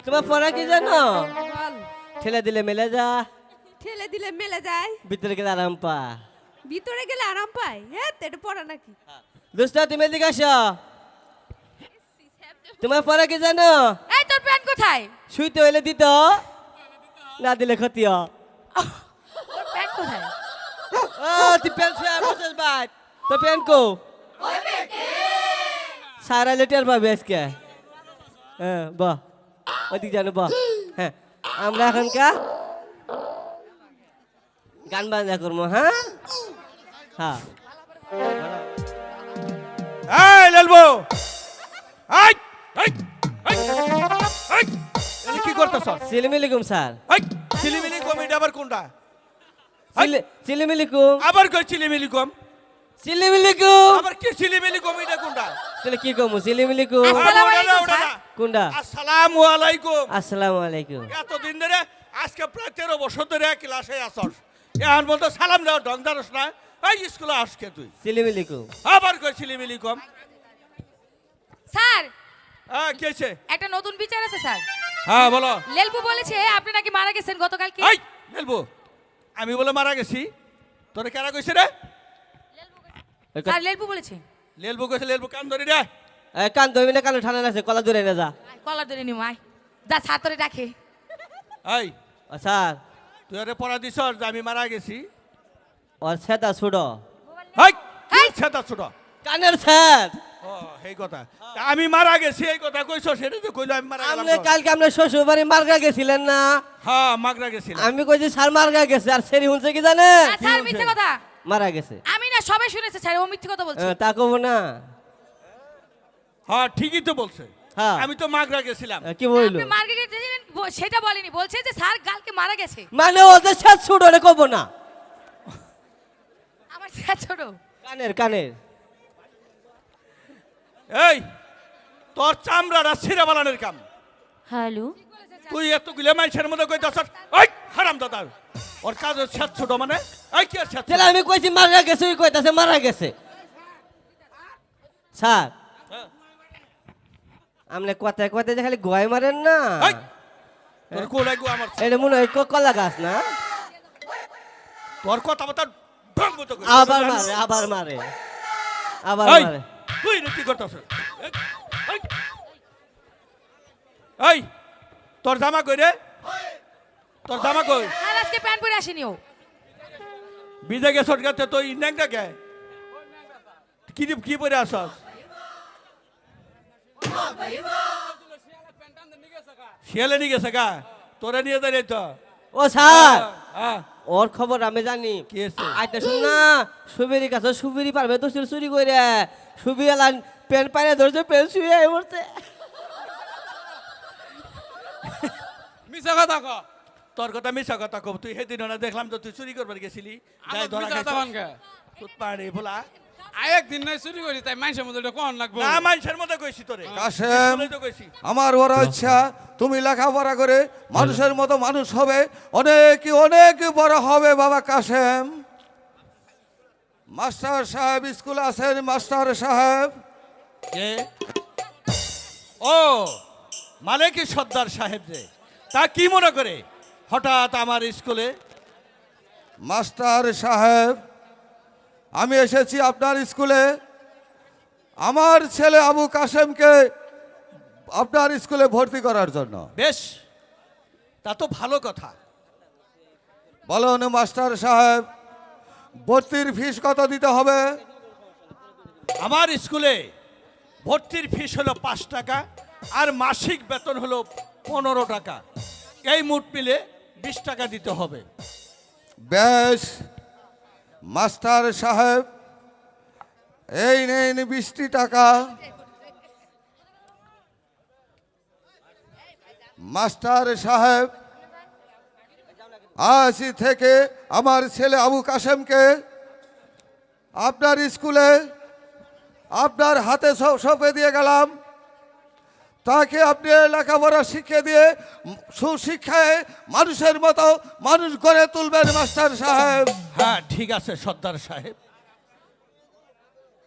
তোমার পড়া কি জানো বল ঠেলে দিলে মেলে যা ঠেলে দিলে মেলে যায় ভিতরে গেলে আরাম পা ভিতরে গেলে আরাম পায় হ্যাঁ তো এটা পড়া নাকি দোস্ত তুমি এদিকে আসো তোমার পড়া কি জানো এই তোর প্যান্ট কোথায় শুইতে হইলে দিত না দিলে ক্ষতি হয়। তোর প্যান্ট কোথায় ও তুই প্যান্ট শুয়ে বসেস বাদ তো প্যান্ট কো সারা লেটার পাবে আজকে হ্যাঁ বাহ ওদিক জানো বাহ হ্যাঁ আমরা এখনকার গান বাজনা করবো হ্যাঁ হ্যাঁ এই লালবো এই এই এই এই এনে কি করতেছ সিলিমিলিকুম স্যার এই চিলিমিলি কম এটা আবার কোনটা সিলিমিলিকুম আবার কই চিলিমিলি কম সিলিমিলিকু আবার কি ছিলিমিলি কমিটা কোনটা তাহলে কি কমু সিলিমিলিকু আসসালামু ওটা না, আলাইকুম, ওটা না। স্যার। কোনটা আসসালামু আলাইকুম আসসালামু আলাইকুম এতদিন ধরে আজকে প্রায় 13 বছর ধরে ক্লাসে আসস এখন বলতো সালাম দেওয়া ঢং জানোস না এই স্কুলে আসকে তুই সিলিমিলিকু আবার কই ছিলিমিলি কম স্যার হ্যাঁ কি হয়েছে একটা নতুন বিচার আছে স্যার। হ্যাঁ বলো লেলবু বলেছে আপনি নাকি মারা গেছেন গতকালকে। এই বলবো আমি বলে মারা গেছি তোরে কারা কইছে রে স্যার লেলবু বলেছে। লেলবু কইছে লেলবু কান ধরি রে কান ধরবি না কানে ঠান্ডা আছে কলা দূরে না যা কলার ধরে নিও আয় যা ছাত্রে ডাকে। এই ও স্যার তুই আরে পড়া দিছস যে আমি মারা গেছি ওর সেটা ছুড়ো এই এই! সেটা ছোট কানের স্যার ও এই কথা তা আমি মারা গেছি এই কথা কইছস সেটা তো কইলো আমি মারা গেলাম আপনি কালকে আপনার শ্বশুর বাড়ি মার্গা গেছিলেন না হ্যাঁ মাগরা গেছিলাম আমি কইছি স্যার মার্গা গেছে আর সেরি শুনছে কি জানে স্যার মিথ্যে কথা। মারা গেছে আমি না সবাই শুনেছে স্যার ও মিথ্যে কথা বলছে। তা কব না হ্যাঁ ঠিকই তো বলছে হ্যাঁ। আমি তো মাগরা গেছিলাম কি বইলো আপনি মার্কে গেছিলেন সেটা বলেনি, বলছে যে স্যার কালকে মারা গেছে। মানে ওদের সাথে ছুড়ো রে কব না আমার স্যার ছোট। কানের কানের এই তোর চামড়াটা ছিঁড়ে বালানের কাম হ্যালো তুই এতগুলো মানুষের মধ্যে কইতাছ ওই হারাম দাদা ওর কাজ ছেদ ছোট মানে এই কি আর ছেদ ছোট? তাহলে আমি কইছি মারা গেছে ওই কইতাছে মারা গেছে স্যার আপনি কথায় কথায় যে খালি গয় মারেন না এই, তোর কোলাই গো আমার এটা মনে হয় কলা গাছ না তোর কথা বার্তা ঢঙ্গ তো কইছিস। আবার মারে আবার মারে আবার এই, মারে তুই রে কি করতাছ এই তোর জামা কই রে তোর জামা কই আর আজকে প্যান্ট পরে আসেনি ও। বিদে গেছস গাতে তুই ন্যাংটা কে কি পরে আসস শিয়ালে নিয়ে গেছে গা তোরা নিয়ে যাই তো ও স্যার হ্যাঁ ওর খবর আমি জানি কি হয়েছে? আইতে শুন না সুবিরি কাছে সুবিরি পারবে তো চুরি করে সুবিরি লান পেন পাইলে ধরছে পেন শুয়ে এই মুহূর্তে মিছা কথা ক তোর কথা মিছা কথা কব তুই সেদিন না দেখলাম তো তুই চুরি করবার গেছিলি যাই আমার ধরা মিছা কথা খাইছিস। কে তুই পাড়ে বলা আই একদিন নাই চুরি করি তাই মানুষের মধ্যে এটা কোন লাগবো না মানুষের মধ্যে কইছি তোরে কাশেম স্কুলেই তো কইছি আমার বড় ইচ্ছা তুমি লেখাপড়া করে মানুষের মতো মানুষ হবে অনেক অনেক বড় হবে বাবা কাশেম মাস্টার সাহেব স্কুল আছেন মাস্টার সাহেব কে ও মানে কি সর্দার সাহেব রে তা কি মনে করে হঠাৎ আমার স্কুলে মাস্টার সাহেব আমি এসেছি আপনার স্কুলে আমার ছেলে আবু কাশেমকে আপনার স্কুলে ভর্তি করার জন্য বেশ তা তো ভালো কথা বলুন মাস্টার সাহেব ভর্তির ফিস কত দিতে হবে আমার স্কুলে ভর্তির ফিস হলো 5 টাকা আর মাসিক বেতন হলো 15 টাকা এই মোট মিলে 20 টাকা দিতে হবে বেশ মাস্টার সাহেব এই নেন 20টি টাকা মাস্টার সাহেব আজ থেকে আমার ছেলে আবু কাশেমকে আপনার স্কুলে আপনার হাতে সঁপে দিয়ে গেলাম তাকে আপনি লেখাপড়া শিখিয়ে দিয়ে সুশিক্ষায় মানুষের মতো মানুষ গড়ে তুলবেন মাস্টার সাহেব হ্যাঁ ঠিক আছে সর্দার সাহেব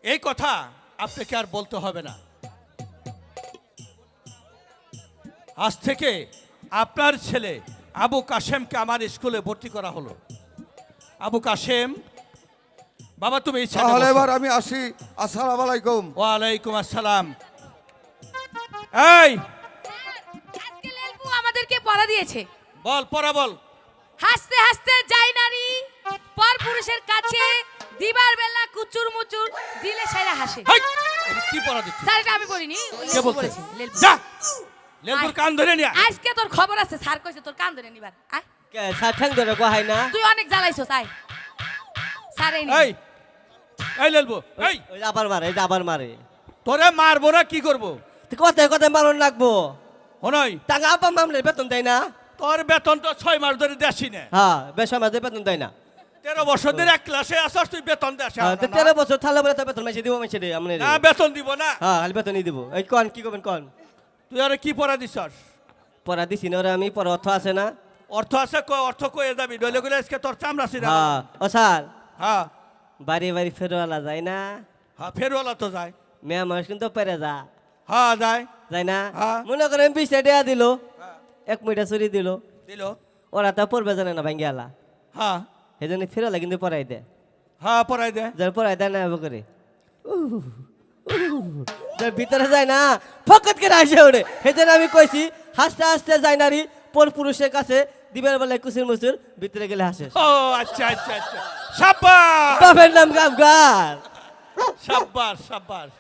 এই কথা আপনাকে আর বলতে হবে না আজ থেকে আপনার ছেলে আবু কাশেমকে আমার স্কুলে ভর্তি করা হলো আবু কাশেম বাবা তুমি এই সাইডে তাহলে বসো। এবার আমি আসি আসসালামু আলাইকুম ওয়ালাইকুম আসসালাম এই আজকে লেলবু আমাদেরকে পড়া দিয়েছে। বল পড়া বল হাসতে হাসতে যাই নারী পর পুরুষের কাছে দিবার বেলা কুচুর মুচুর দিলে সেরা হাসে। হেই, এটা কি পড়া দিচ্ছিস স্যার এটা আমি বলিনি কে লেলবু বলছে বলেছে লেলবু। যা লেবুর কান ধরে নিয়া আজকে তোর খবর আছে স্যার কইছে তোর কান ধরে নিবার আয় স্যার ঠ্যাং ধরে কোহাই না তুই অনেক জ্বালাইছস আয় স্যার এই এই এই লেলবু এই ওই যে আবার মারে এই যে আবার মারে তোরে মারবো না কি করবো তো কথায় কথায় মারণ লাগবো হনই টাকা আপা মামলে বেতন দেয় না তোর বেতন তো 6 মাস ধরে দেশি না হ্যাঁ বেশ আমাদের বেতন দেয় না 13 বছর ধরে এক ক্লাসে আসছ, তুই বেতন দেস হ্যাঁ, তো 13 বছর থালে বলে তো বেতন মাইছে দিব মাইছে দে আমনে না, বেতন দিব না। হ্যাঁ খালি বেতনই দিব। এই কোন কি করবেন কোন? তুই আরে কি পড়া দিছস? পড়া দিছি না রে আমি, পড়া অর্থ আছে না? অর্থ আছে, কই অর্থ কইয়ে যাবি, নইলে গেলে আজকে তোর চামড়া ছিঁড়া। হ্যাঁ ও স্যার, হ্যাঁ বাড়ি বাড়ি ফেরওয়ালা যায় না? হ্যাঁ, ফেরওয়ালা তো যায়। মেয়ে মানুষ কিন্তু পেরে যা হ্যাঁ যায়। যায় না? হ্যাঁ। মনে করেন 20 টাকা দিল, 1 মিটার চুরি দিল, দিল। ওরা তো পড়বে জানে না ভাঙ্গি আলা, হ্যাঁ সেই জন্য ফেরওয়ালা কিন্তু পড়াই দেয়। হ্যাঁ, পড়াই দে। যার পড়াই দেয় না করে যার ভিতরে যায় না ফকত করে আসে ওরে। সেই জন্য আমি কইছি হাসতে হাসতে যায় নারী পর পুরুষের কাছে দিবের বেলায় কুসির মুসুর, ভিতরে গেলে হাসে। ও আচ্ছা আচ্ছা আচ্ছা, সাব্বাস বাপের নাম গাবগার। সাব্বাস সাব্বাস।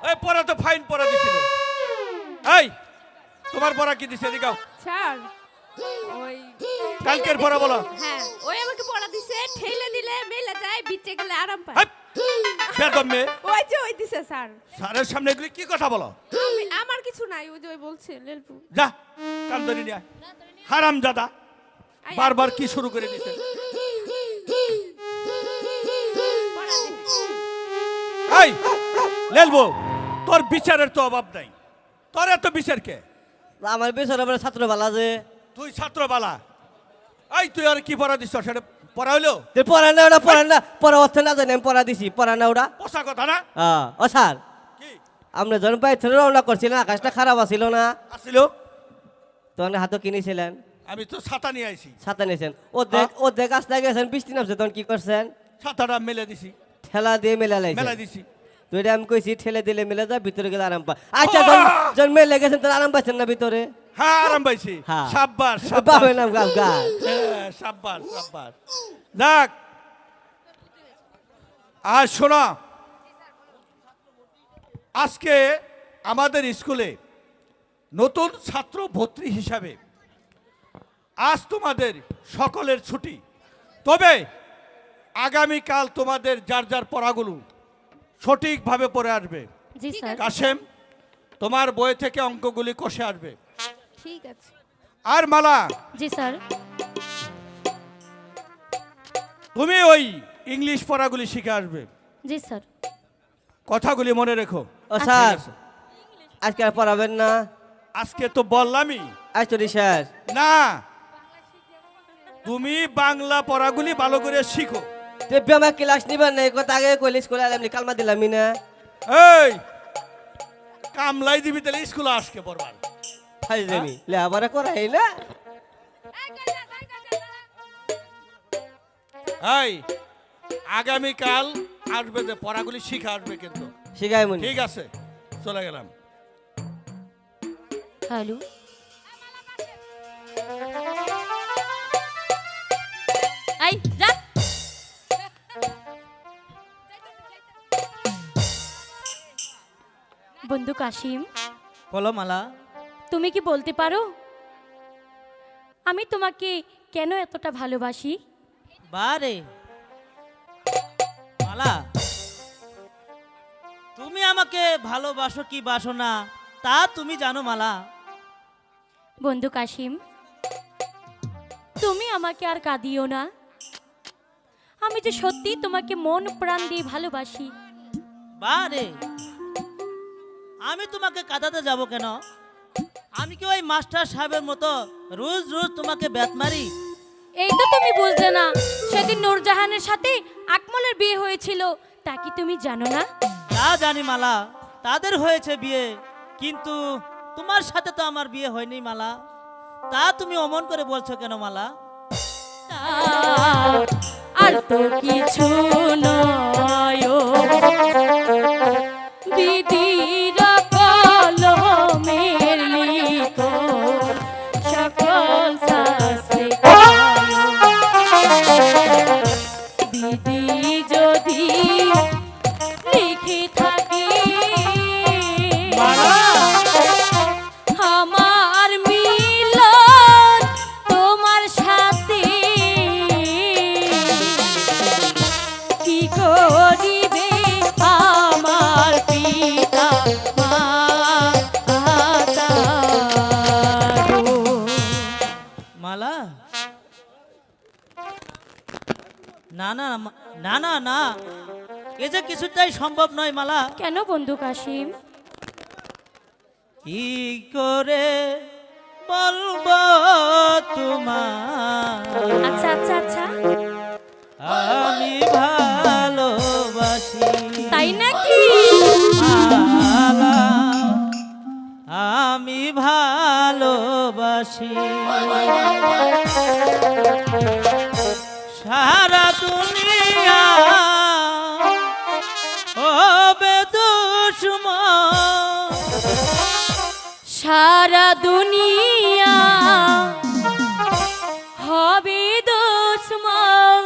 এই পড়া তো ফাইন পড়া দিছিল। এই তোমার পড়া কি দিছে দেখাও, স্যার ওই কালকের পড়া বলো। হ্যাঁ ওই আমাকে পড়া দিছে, ঠেলে দিলে মেলে যায়, বিচে গেলে আরাম পায়। হাই, বেদম মেয়ে। ওই যে ওই দিছে স্যার। স্যারের সামনে এগুলি কি কথা বলো? আমার কিছু নাই, ওই যে ওই বলছে লেলপু। যা কাম ধরে নিয়ে আয়। হারাম দাদা বারবার কি শুরু করে দিছে। পড়া দে। এই লেলবো, তোর বিচারের তো অভাব নাই, তোর এত বিচার কে? আমার বেসর আমার ছাত্র বালা যে তুই ছাত্র বালা। এই তুই আর কি পড়া দিছ, সেটা পড়া হইলো? পড়া না ওরা, পড়া না, পড়া অর্থ না জানি আমি পড়া দিছি, পড়া না ওরা। পোষা কথা না। ও স্যার, কি আপনি যখন পাই রওনা করছিলেন আকাশটা খারাপ আছিল না, আসিল? তখন হাতও কিনেছিলেন, আমি তো ছাতা নিয়ে আইছি। ছাতা নিয়েছেন, অর্ধেক আসতে গেছেন, বৃষ্টি নামছে, তখন কি করছেন? ছাতাটা মেলে দিছি, ঠেলা দিয়ে মেলা মেলা লাইছেন। দিছি। তো এটা আমি কইছি ঠেলে দিলে মেলে যায়, ভিতরে গেলে আরাম পায়। আচ্ছা যখন মেলে গেছেন তখন আরাম পাইছেন না ভিতরে? হ্যাঁ আরাম পাইছি। হ্যাঁ। সাব্বাস সাব্বাস। বাপের নাম গাবগার। হ্যাঁ, সাব্বাস সাব্বাস। যাক, আর শোনো, আজকে আমাদের স্কুলে নতুন ছাত্র ভর্তি হিসাবে আজ তোমাদের সকলের ছুটি, তবে আগামীকাল তোমাদের যার যার পড়াগুলো সঠিকভাবে পড়ে আসবে। জি স্যার। কাশেম, তোমার বই থেকে অঙ্কগুলি কষে আসবে। ঠিক আছে। আর মালা, জি স্যার। তুমি ওই ইংলিশ পড়াগুলি শিখে আসবে, জি স্যার। কথাগুলি মনে রেখো। ও স্যার, ঠিক আছে। আজকে আর পড়াবেন না? আজকে তো বললামই আজ তো শেষ। না, তুমি বাংলা পড়াগুলি ভালো করে শিখো। তেব্বি আমার ক্লাস নিবেন না, কথা আগে কইলে স্কুলে এমনি কালমা দিলামই না। এই কামলাই দিবি তাহলে স্কুলে আসকে পড়বার। খাই যাবি লেখাপড়া করাই না। এই আগামীকাল আসবে, যে পড়াগুলি শিখে আসবে কিন্তু। শিখাই মনি। ঠিক আছে, চলে গেলাম। হ্যালো। এই যা। বন্ধু কাশিম, বলো মালা। তুমি কি বলতে পারো আমি তোমাকে কেন এতটা ভালোবাসি? বারে মালা, তুমি আমাকে ভালোবাসো কি বাসো না তা তুমি জানো মালা। বন্ধু কাশিম, তুমি আমাকে আর কাঁদিও না। আমি যে সত্যি তোমাকে মন প্রাণ দিয়ে ভালোবাসি। বারে, আমি তোমাকে কাঁদাতে যাব কেন? আমি কি ওই মাস্টার সাহেবের মতো রোজ রোজ তোমাকে ব্যাত মারি? এই তো তুমি বুঝলে না, সেদিন নূরজাহানের সাথে আকমলের বিয়ে হয়েছিল, তা কি তুমি জানো না? তা জানি মালা, তাদের হয়েছে বিয়ে, কিন্তু তোমার সাথে তো আমার বিয়ে হয়নি মালা। তা তুমি অমন করে বলছো কেন মালা? আর তো কিছু নয়, বিধির কলমের লিখন সকল শাস্ত্রে বিধি যদি লিখে থাকি আমার মিলন তোমার সাথে কি করিবে কিছুটাই সম্ভব নয় মালা। কেন বন্ধু কাশিম? কি করে বলবো তোমার আচ্ছা আচ্ছা আচ্ছা, আমি ভালোবাসি তাই নাকি? মালা, আমি ভালোবাসি সারা দুনিয়া ও বেদুশমন, সারা দুনিয়া হবে দুশ্মন,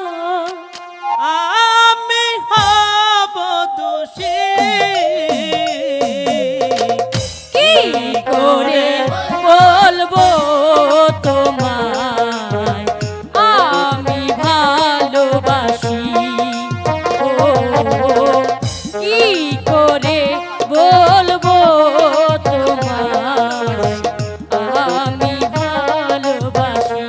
আমি হব দোষী কি করে বলবো তোমায় আমি ভালোবাসি? ও কি করে বলবো তোমায় আমি ভালোবাসি?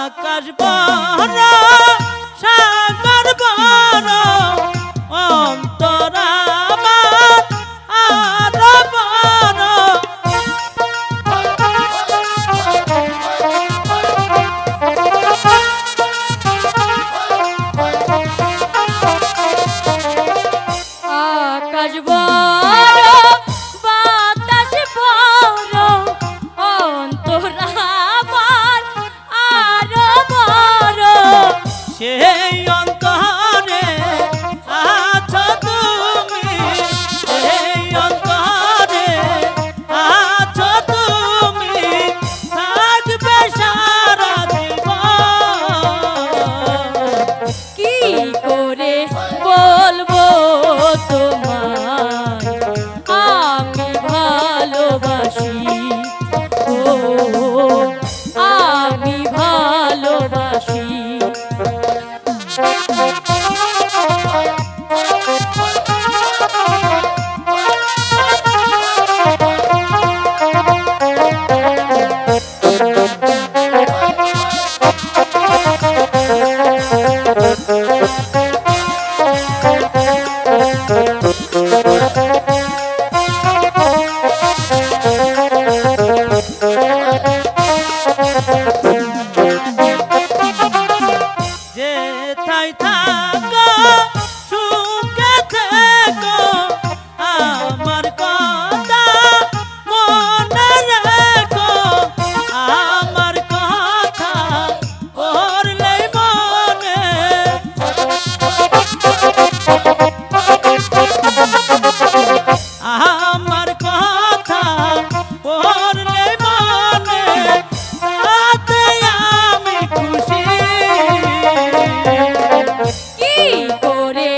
আকাশ বড় সাগর বড় অন্তর আমার আরো বড়, আকাশ বড় বাতাস বড় অন্তর আমার আরো বড়, সেই অন্তরে আছো তুমি, সেই অন্তরে আছো তুমি, থাকবে সারা জীবন। কি করে বলবো তোমায় আমি ভালোবাসি? ও আমি ভালোবাসি। যেথায় থাকো সুখে থেকো, আমার কথা মনে রেখো, আমার কথা পড়লে মনে, আমার কথা পড়লে মনে, তাতে আমি খুশি। কি করে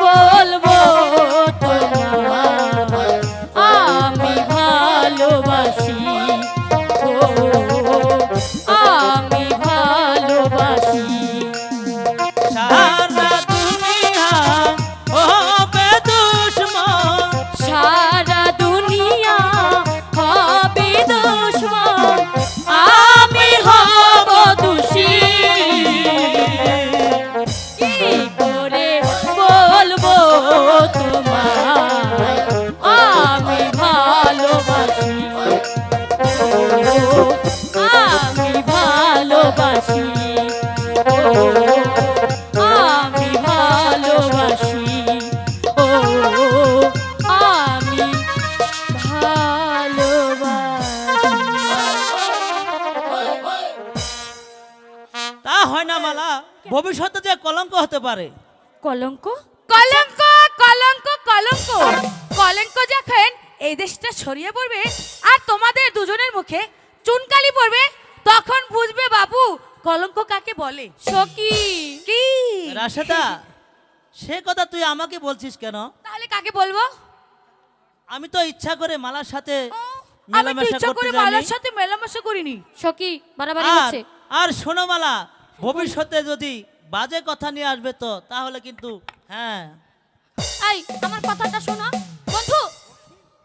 বলবো তোমায় আমি ভালোবাসি? ও আমি ভালোবাসি। সারা দুনিয়া হবে দুশ্মন, সারা দুনিয়া হবে দুশ্মন, আমি হব দোষী। কি করে বলবো তোমায় আমি ভালোবাসি? ও আমি ভালোবাসি। ও আমি ভালোবাসি। ও আমি ভালোবাসি। তা হয় না মালা, ভবিষ্যতে যে কলঙ্ক হতে পারে। কলঙ্ক? কলঙ্ক কলঙ্ক কলঙ্ক কলঙ্ক যখন এই দেশটা ছড়িয়ে পড়বে আর তোমাদের দুজনের মুখে চুনকালি পড়বে, তখন বুঝবে বাবু কলঙ্ক কাকে বলে। সখী কি রাশেদা, সে কথা তুই আমাকে বলছিস কেন? তাহলে কাকে বলবো? আমি তো ইচ্ছা করে মালার সাথে আমি তো মেলামেশা ইচ্ছা করতে করে যাইনি। মালার সাথে মেলামেশা করিনি। সখী বাড়াবাড়ি আর হচ্ছে। আর শোনো মালা, ভবিষ্যতে যদি বাজে কথা নিয়ে আসবে তো তাহলে কিন্তু হ্যাঁ। এই আমার কথাটা শোনো বন্ধু।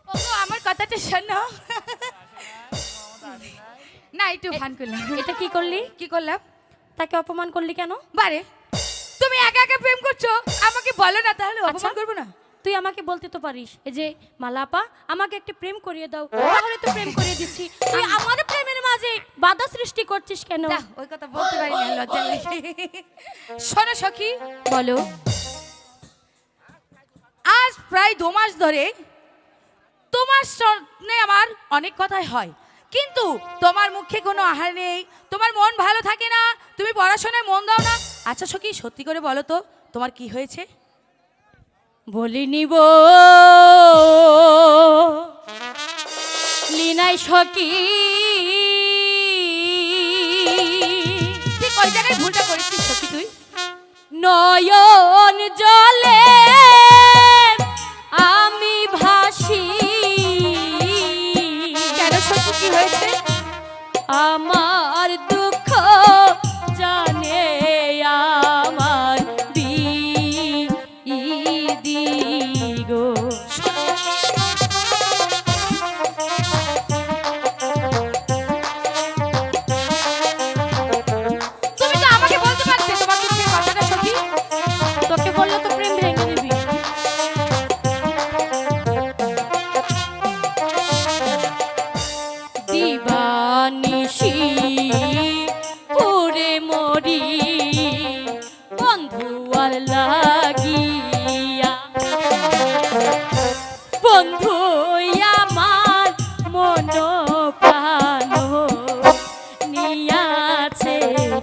ওগো আমার কথাটা শোনো। না একটু ভান করলাম। এটা কি করলি? কি করলাম? তাকে অপমান করলি কেন? বারে তুমি একা একা প্রেম করছো, আমাকে বলো না তাহলে আচ্ছা। অপমান করবো না? তুই আমাকে বলতে তো পারিস এই যে মালাপা আমাকে একটা প্রেম করিয়ে দাও, তাহলে তো প্রেম করিয়ে দিচ্ছি। তুই আমার প্রেমের মাঝে বাধা সৃষ্টি করছিস কেন? না, ওই কথা বলতে পারি না, লজ্জা লাগে। শোনো সখী, বলো। আজ প্রায় 2 মাস ধরে তোমার সামনে আমার অনেক কথাই হয়, কিন্তু তোমার মুখে কোনো আহার নেই, তোমার মন ভালো থাকে না, তুমি পড়াশোনায় মন দাও না। আচ্ছা সখী, সত্যি করে বলো তো তোমার কি হয়েছে? বলি নিব লিনাই সখী, ঠিক ওই জায়গায় ভুলটা করেছিস সখী তুই। নয়ন জলে আমি ভাসি। কেন সখী, কি হয়েছে? আমার দুঃখ জানে আমার দিগো। তুমি তো আমাকে বলতে পারতে তোমার দুঃখের কথাটা সখী। তোকে বললে তো প্রেম ভেঙে দিবি। দিবানিশি পুরে মরি বন্ধু আর লাগিয়া, বন্ধু আমার মন প্রাণ নিয়াছে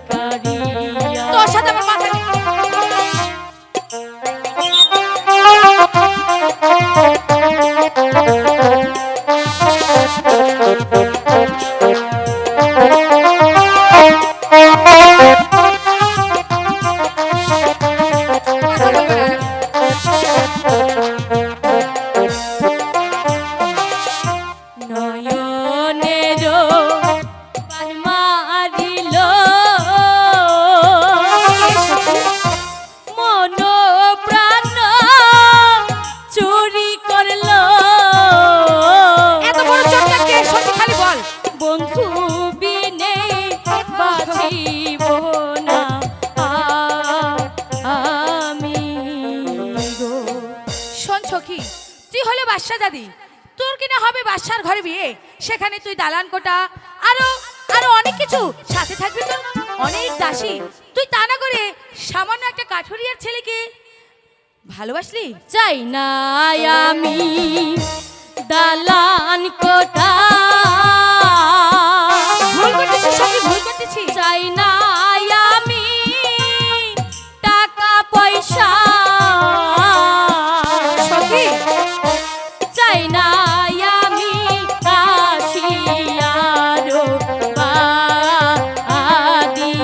কারিয়া। তোর সাথে আমার মাথা নেই। কথা বলবে না। নয়নের বান মারিল মন প্রাণ চুরি করল। এত বড় চোরটা কে সত্যি খালি বল। বন্ধু বিনে বাঁচিব না আমি গো। শোন সখী, তুই হলে বাদশা দাদি, তোর কিনা হবে বাদশার ঘরে বিয়ে, সেখানে তুই দালান কোটা আরো আরো অনেক কিছু সাথে থাকবি, তোর অনেক দাসী। তুই তা না করে সামান্য একটা কাঠুরিয়ার ছেলেকে ভালোবাসলি। চাই না আমি দালান কোটা, ভুল করতেছিস সখী, ভুল করতেছিস। চাই না আমি টাকা পয়সা, সখী চাই না আমি কাশিয়ারো বাদি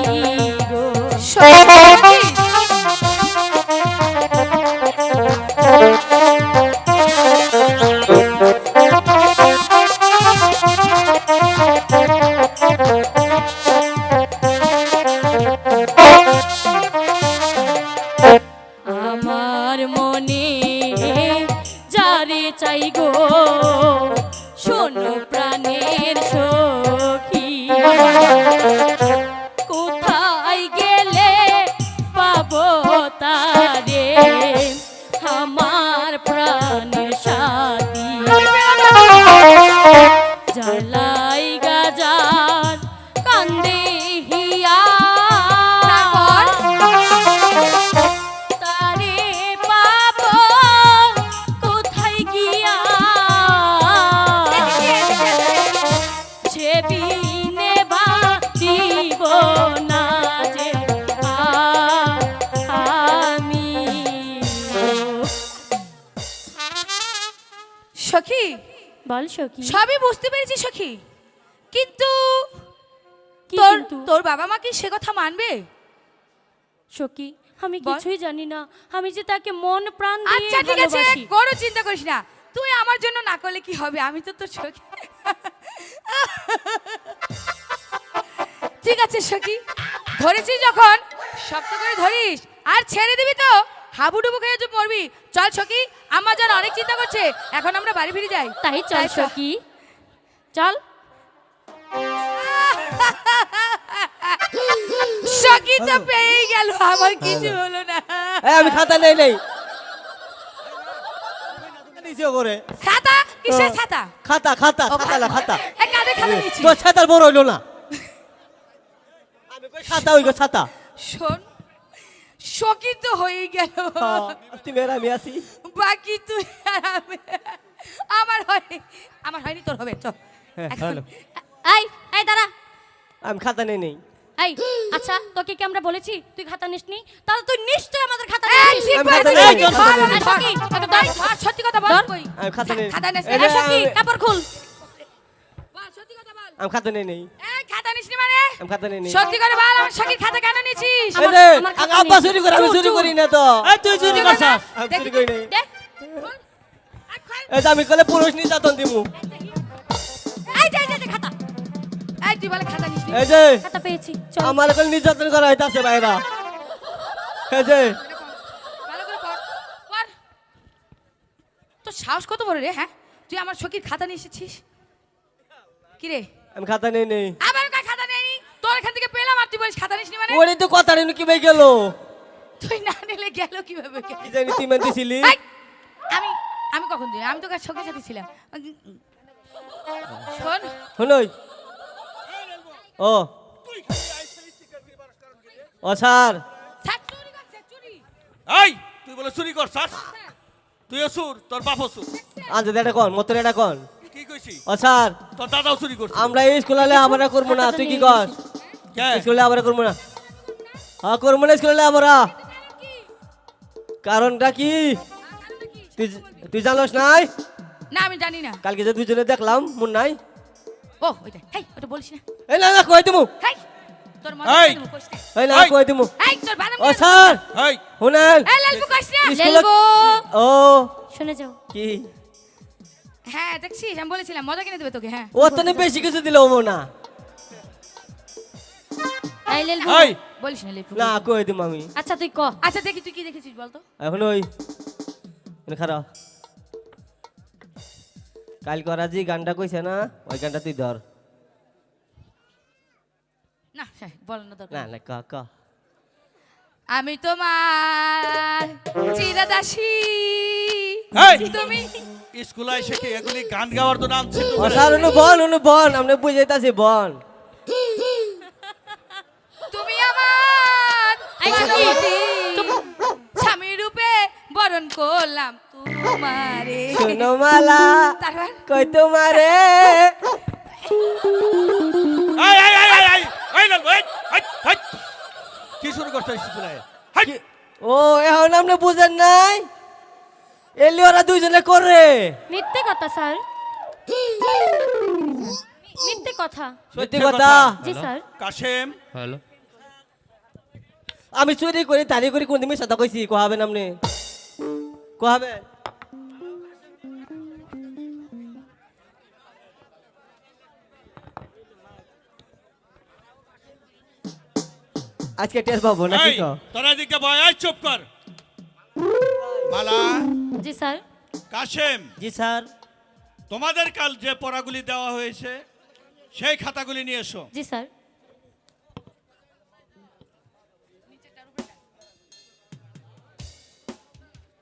গো। সখী আমার মনে যারে চাই গো, শোনো প্রাণের সখী, কোথায় গেলে পাবো তারে আমার প্রাণের সাথী। জ্বালাই গাজার কান্দে হিয়া, তারে পাবো কোথায় গিয়া, ছবি নেবা দিব না যে আমি। সখী বল সখী। সবই বুঝতে পেরেছি সখী, কিন্তু কি তোর কিন্তু? তোর বাবা মা কি সে কথা মানবে? সখী আমি বল। কিছুই জানি না, আমি যে তাকে মন প্রাণ দিয়ে আচ্ছা ঠিক আছে, ভালোবাসি। কোনো চিন্তা করিস না, তুই আমার জন্য না করলে কি হবে, আমি তো তোর সখী। ঠিক আছে সখী, ধরেছিস যখন শক্ত করে ধরিস, আর ছেড়ে দিবি তো হাবুডুবু খেয়ে তুই মরবি। চল সখী, আমার যেন অনেক চিন্তা করছে, এখন আমরা বাড়ি ফিরে যাই। তাই চল সখী, চল। সখী তো পেয়ে গেল, আমার কিছু হলো না। আমি খাতা নেই নেই নিচে করে ছাতা কিসের ছাতা? খাতা খাতা খাতা না খাতা এই কাঁধে খাতা নিচ্ছি। তোর ছাতার বড় হইলো না। আমি কই খাতা হইলো ছাতা। শোন, সখী তো হয়ে গেল, তুমি আর আমি আছি। বাকি তুই আর আমি। আমার হয়নি, তোর হবে। চল এখন। এই এই দাঁড়া, আমি খাতা নেই নেই। এই আচ্ছা তোকে কি আমরা বলেছি তুই খাতা নিসনি? তাহলে তুই নিশ্চয়ই আমাদের খাতা এই, নিস। ঠিক আমি বলেছিস, খাতা নেই, ধর, খাতা ধর, নেই। সখী, তোকে ধর, ধর, সত্যি কথা বল। কই? আমি খাতা নেই। খাতা নিস এই না, যে সখী, আমি- কাপড় খুল। বল, সত্যি কথা বল। আমি খাতা নেই নেই। এই, খাতা নিসনি মানে? আমি খাতা নেই নেই। সত্যি করে বল, আমার সখীর খাতা কেন নিছিস? এই যে, আমার খাতা আব্বা নেই। চুরি করে, আমি চুরি করি না তো। এই তুই চুরি করছিস? আমি দেখি, চুরি করি নাই। দেখ, খোল, এই, খোল। এই যে আমি কলে পুরুষ নির্যাতন দিমু। এই যে খাতা, এই, তুই বলে খাতা নিসনি? এই যে খাতা পেয়েছি, চল। আমার কলে নির্যাতন করা হইতাছে ভাইরা। এই যে ভালো করে পড়, পড়। তোর সাহস কত বড় রে? হ্যাঁ, তুই আমার সখীর খাতা নিয়ে এসেছিস? কি রে, আমি খাতা নেই নেই। আবার কার খাতা নেই? তোর এখান থেকে পেলাম আর তুই বলিস খাতা নিসনি মানে? ওরে তো কথা নেই, কি ভাই গেল? তুই না নিলে গেল কিভাবে? কি জানি তুই মান দিছিলি? এই, আমি কখন দিই? আমি তো কার সখীর সাথে ছিলাম। শোন, শুনই। ও ও স্যার, স্যার চুরি করছে, চুরি। এই তুই বলে চুরি করছাস? তুইও সুর, তোর বাপও সুর। আজ এটা কোন মতন এটা কোন? কি কইছি? ও স্যার, তোর দাদাও চুরি করছে। আমরা এই স্কুলে আমরা করবো না, তুই কি কর? কে? স্কুলে আমরা করবো না। হ্যাঁ করবো না স্কুলে আমরা। কারণটা কি তুই তুই জানোস নাই? না, আমি জানি না। কালকে যে দুজনে দেখলাম মন নাই। ও ওইটা, হেই, ওটা বলিস না। এই না না কই দিমু। হেই, তোর মনে এই! হয় কইস না। এই না এই! কই দিমু। এই, তোর বানাম। ও স্যার এই শুনেন। এই, লালবু কইস না। স্কুলে- লেলবো, ও শুনে যাও। কি হ্যাঁ, দেখছিস, আমি বলেছিলাম মজা কিনে দেবে তোকে। হ্যাঁ, ও তো বেশি কিছু দিল ও না। এই লেলবো, এই! বলিস না লেপু। না কই দিমু আমি। আচ্ছা তুই ক। আচ্ছা দেখি তুই কি দেখেছিস বলতো। এখন ওই খারাপ কাল করা যে গানটা কইছে না, ওই গানটা তুই ধর। না, হ্যাঁ, বল না দরকার না নেই। না ক ক আমি তোমার চিরদাসী, এই! তুমি স্কুলে এসে কি এগুলি গান গাওয়ার তো নাম ছিল? ও স্যার অনু বন আমরা বুঝাইতাছি বন। তুমি আমার এই সখী, স্বামী রূপে বরণ করলাম তোমারে। শোনো মালা তারপর কই তোমারে। এই এই এই এই এই এই লাল এই এই এই কি শুরু করছিস স্কুলে? হাই! ও এখন আপনি বুঝেন নাই? এলি ওরা দুইজনে করে। মিথ্যে কথা স্যার, মিথ্যে কথা। সত্যি কথা। জি স্যার। কাশেম, আমি চুরি করি তারি করি কোনদিন মিশা কইছি কোহাবেন আপনি কোহাবেন। আজকে টেস্ট পাবো নাকি? এই তোরা দিকে বয়, এই চুপ কর। মালা, জি স্যার। কাশেম, জি স্যার। তোমাদের কাল যে পড়াগুলি দেওয়া হয়েছে সেই খাতাগুলি নিয়ে এসো। জি স্যার।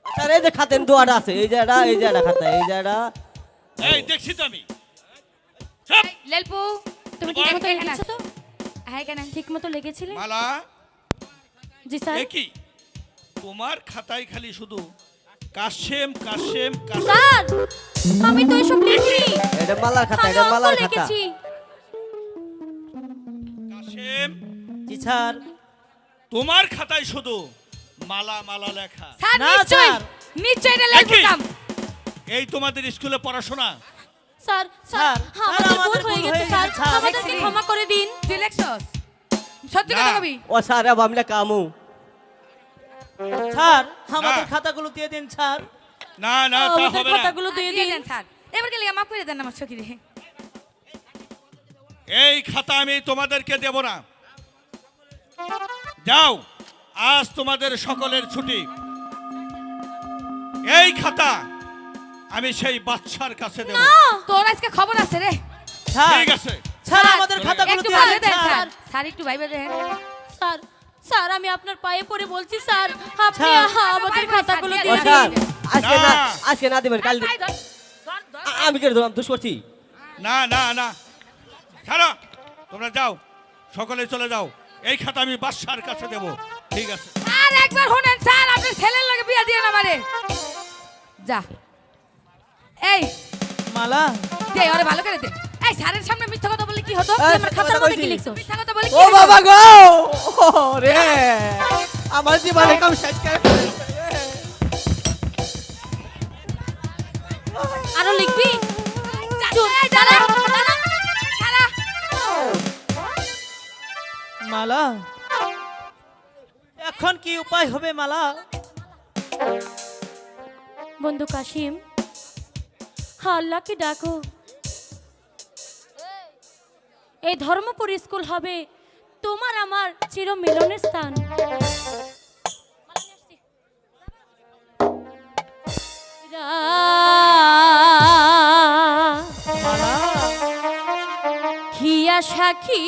স্যার এই যে খাতেন দোয়াটা আছে, এই যে এটা খাতা, এই যে এটা। এই দেখছি তো আমি। চুপ! এই, লেলপু, তুমি বল। ঠিক মতো লিখেছো তো? হ্যাঁ কেন? ঠিক মতো লিখেছিলে? মালা, জি স্যার। এ কি তোমার খাতায় খালি শুধু কাশেম কাশেম কাশেম। স্যার আমি তো এসব লিখিনি, এটা মালার খাতা, আমি এটা অঙ্ক মালার খাতা। লিখেছি। কাশেম, জি স্যার। তোমার খাতায় শুধু মালা মালা লেখা। স্যার না, নিশ্চয়ই, স্যার। নিশ্চয়ই এটা লেলপুর একই। কাম। এই তোমাদের স্কুলে পড়াশোনা? স্যার স্যার, স্যার আমাদের ভুল হয়ে গেছে স্যার, স্যার। আমাদেরকে ক্ষমা করে দিন। তুই লেখছস? সত্যি না। কথা কবি? ও স্যার আমি কামু। স্যার আমাদের খাতাগুলো দিয়ে দিন স্যার। না না তা আমাদের হবে না। খাতাগুলো দিয়ে দিয়ে দিন দেন স্যার এবার গেলে মাফ করে দেন আমার চোখে রে এই খাতা আমি তোমাদেরকে দেব না। যাও, আজ তোমাদের সকলের ছুটি। এই খাতা আমি সেই বাচ্চার কাছে দেব। তোর আজকে খবর আছে রে ঠিক আছে। স্যার আমাদের খাতাগুলো একটু দিয়ে ভাবে দিন দেন স্যার। স্যার স্যার একটু ভাইবে দেন স্যার স্যার আমি আপনার পায়ে পড়ে বলছি স্যার আপনি স্যার। আমাদের খাতাগুলো ও দিয়ে স্যার দিন আজকে না না। আজকে না দেবেন কাল আই, ধর, ধর, ধর। আমি কেন ধরলাম দোষ করছি না না না, ছাড়ো, তোমরা যাও, সকলে চলে যাও। এই খাতা আমি বাচ্চার কাছে দেব। ঠিক আছে। আর একবার শুনেন স্যার আপনার ছেলের লাগে বিয়া দিয়ে আমারে যা এই মালা দে ওরে ভালো করে দে এই স্যারের সামনে মিথ্যা কথা বললে কি হতো এই, আমার মিথ্যা খাতার কথা মধ্যে কি বলছি। লিখছো মিথ্যা কথা বলে কি ও লিখছো? বাবা গো রে আমার জীবনে কাম শেষ করে আরো লিখবি চুপ এই দাঁড়া দাঁড়া দাঁড়া মালা এখন কি উপায় হবে মালা? বন্ধু কাশিম আল্লাহকে ডাকো এই ধর্মপুর স্কুল হবে তোমার আমার চির মিলনের স্থান খিয়া সাক্ষী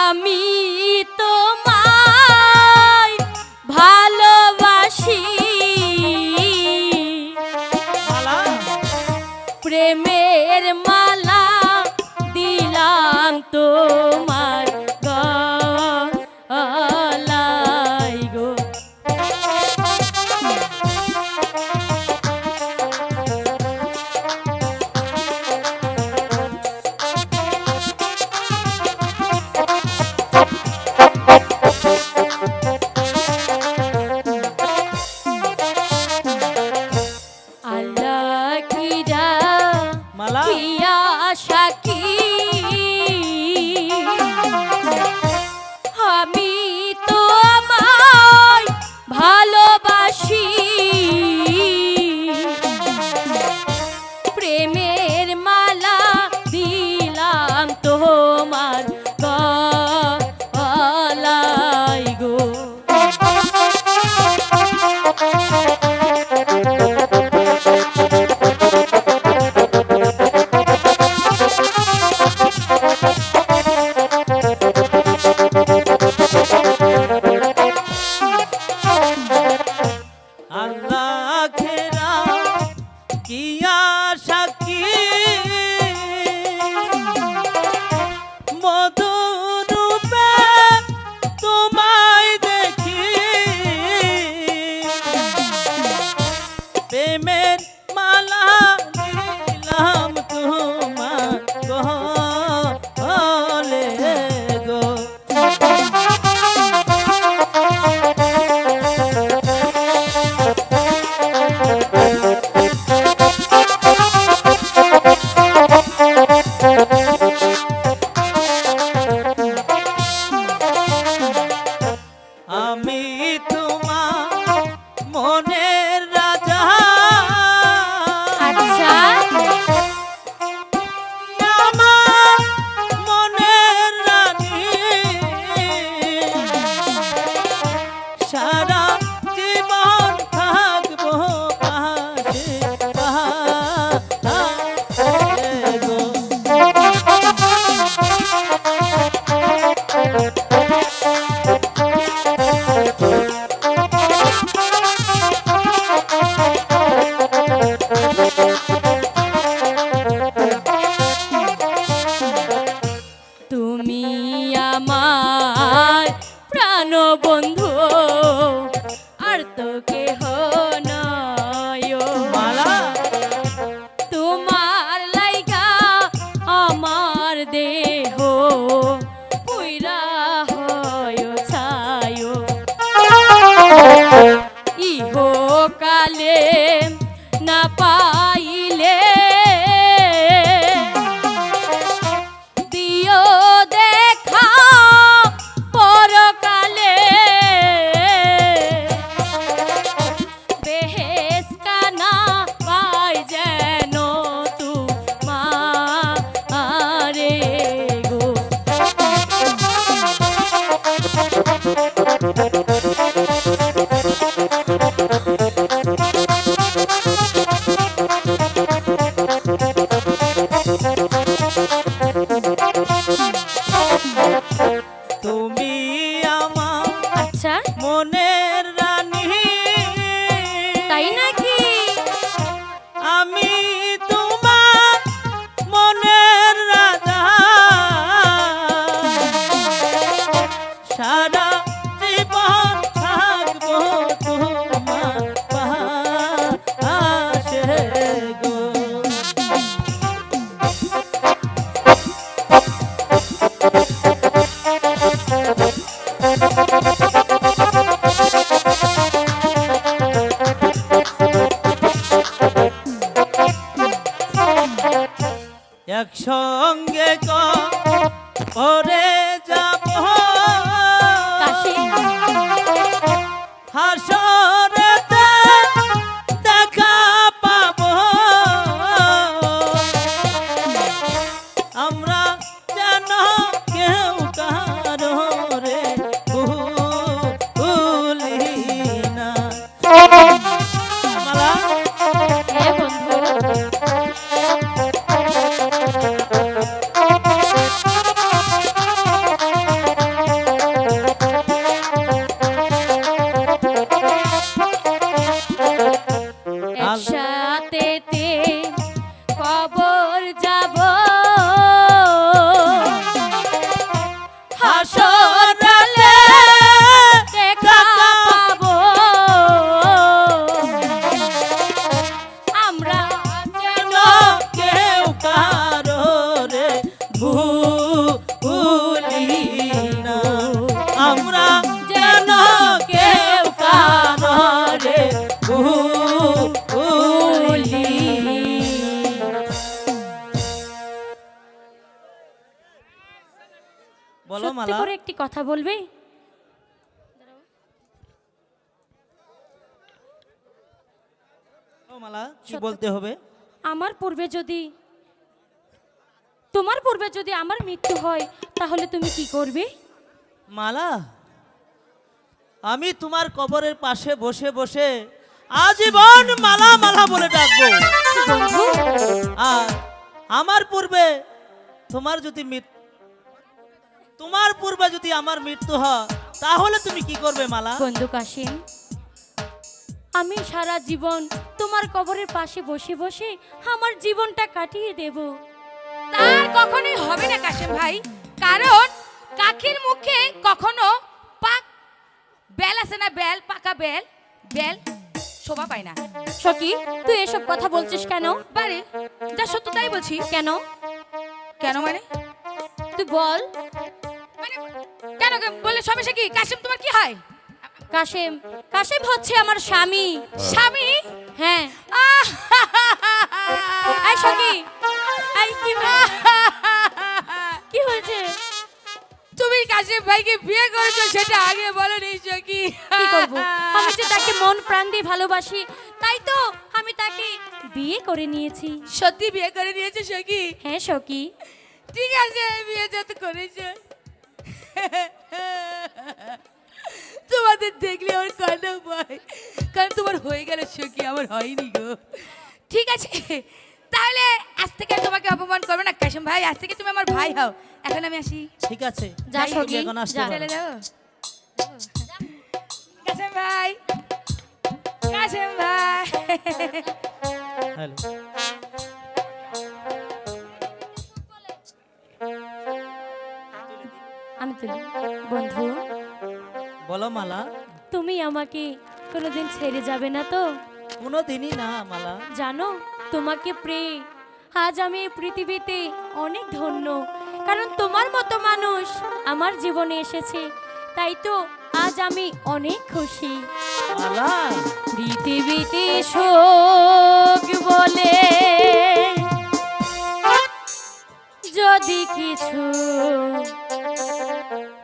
আমি তোমায় ভালোবাসি প্রেমের মালা দিলাম তোমার গলায় গো আল্লাহ কিরা মালা কিয়া সাকি আমি তো আমায় ভালোবাসি প্রেমের মালা দিলাম তোমার গলায় গো আল্লাহ ঘেরা কিয়া সাকি মধুরূপে তোমায় দেখি প্রেমের মালা দিলাম তোমার গলে গো আমি তোমার মনের রাজা আচ্ছা আমার মনের রানী সারা জীবন থাকবো পাশে পাশে গো তুমি আমার প্রাণ বন্ধু আর তো কেহ নয় মালা তোমার লাইগা আমার দেহ পুইরা হয় ছায় ইহো কালে না পাইলে দিও দেখা একসঙ্গে করে যাব কাশিম হাসরেতে দেখা পাবো আমরা যেন কেউ কারোরে ভুলি না। মালা হ্যাঁ বন্ধু একসাথে কবর যাব হাসরেতে দেখা পাবো আমরা যেন কেউ কারোরে ভুলি না। আমরা যেন কেউ কারোরে ভুলি। বলো সত্যি মালা। করে একটি কথা বলবে? ও মালা, কি বলতে হবে? আমার পূর্বে যদি তোমার পূর্বে যদি আমার মৃত্যু হয় তাহলে তুমি কি করবে? মালা, আমি তোমার কবরের পাশে বসে বসে আজীবন মালা মালা বলে ডাকবো। বন্ধু আর আমার পূর্বে তোমার পূর্বে যদি আমার মৃত্যু হয় তাহলে তুমি কি করবে মালা? বন্ধু কাশিম, আমি সারা জীবন তোমার কবরের পাশে বসে বসে আমার জীবনটা কাটিয়ে দেব। তার কখনোই হবে না কাশেম ভাই, কারণ কাকির মুখে কখনো পাক বেল আছে না, বেল পাকা বেল বেল শোভা পায় না। সখী, তুই এসব কথা বলছিস কেন? বারে যা সত্য তাই বলছি। কেন কেন মানে? তুই বল। মানে কেন বলে সমস্যা কি? কাশেম তোমার কি হয়? কাশিম, কাশিম হচ্ছে আমার স্বামী। স্বামী? হ্যাঁ। এই সখী, এই কি হয়েছে? তুমি কাশেম ভাইকে বিয়ে করেছো সেটা আগে বলো নিশ্চয়। কি কি করব? আমি যে তাকে মন প্রাণ দিয়ে ভালোবাসি, তাই তো আমি তাকে বিয়ে করে নিয়েছি। সত্যি বিয়ে করে নিয়েছে সখী? হ্যাঁ সখী। ঠিক আছে, বিয়ে যত করেছে তোমাদের দেখলে আমার কান্না পায়, কারণ তোমার হয়ে গেল সখী, আমার হয়নি গো। ঠিক আছে, তাহলে আজ থেকে আর তোমাকে অপমান করবে না কাশেম ভাই, আজ থেকে তুমি আমার ভাই হও। এখন আমি আসি। ঠিক আছে, যা তুমি সখী, এখন আসতে যা। পারো। চলে যাবো কাশেম ভাই, কাশেম ভাই। হ্যালো। আমি তুলি। বন্ধু, বলো মালা। তুমি আমাকে কোনোদিন ছেড়ে যাবে না তো? কোনোদিনই না মালা। জানো, তোমাকে পেয়ে আজ আমি এই পৃথিবীতে অনেক ধন্য, কারণ তোমার মতো মানুষ আমার জীবনে এসেছে, তাই তো আজ আমি অনেক খুশি। মালা, পৃথিবীতে শোক বলে যদি কিছু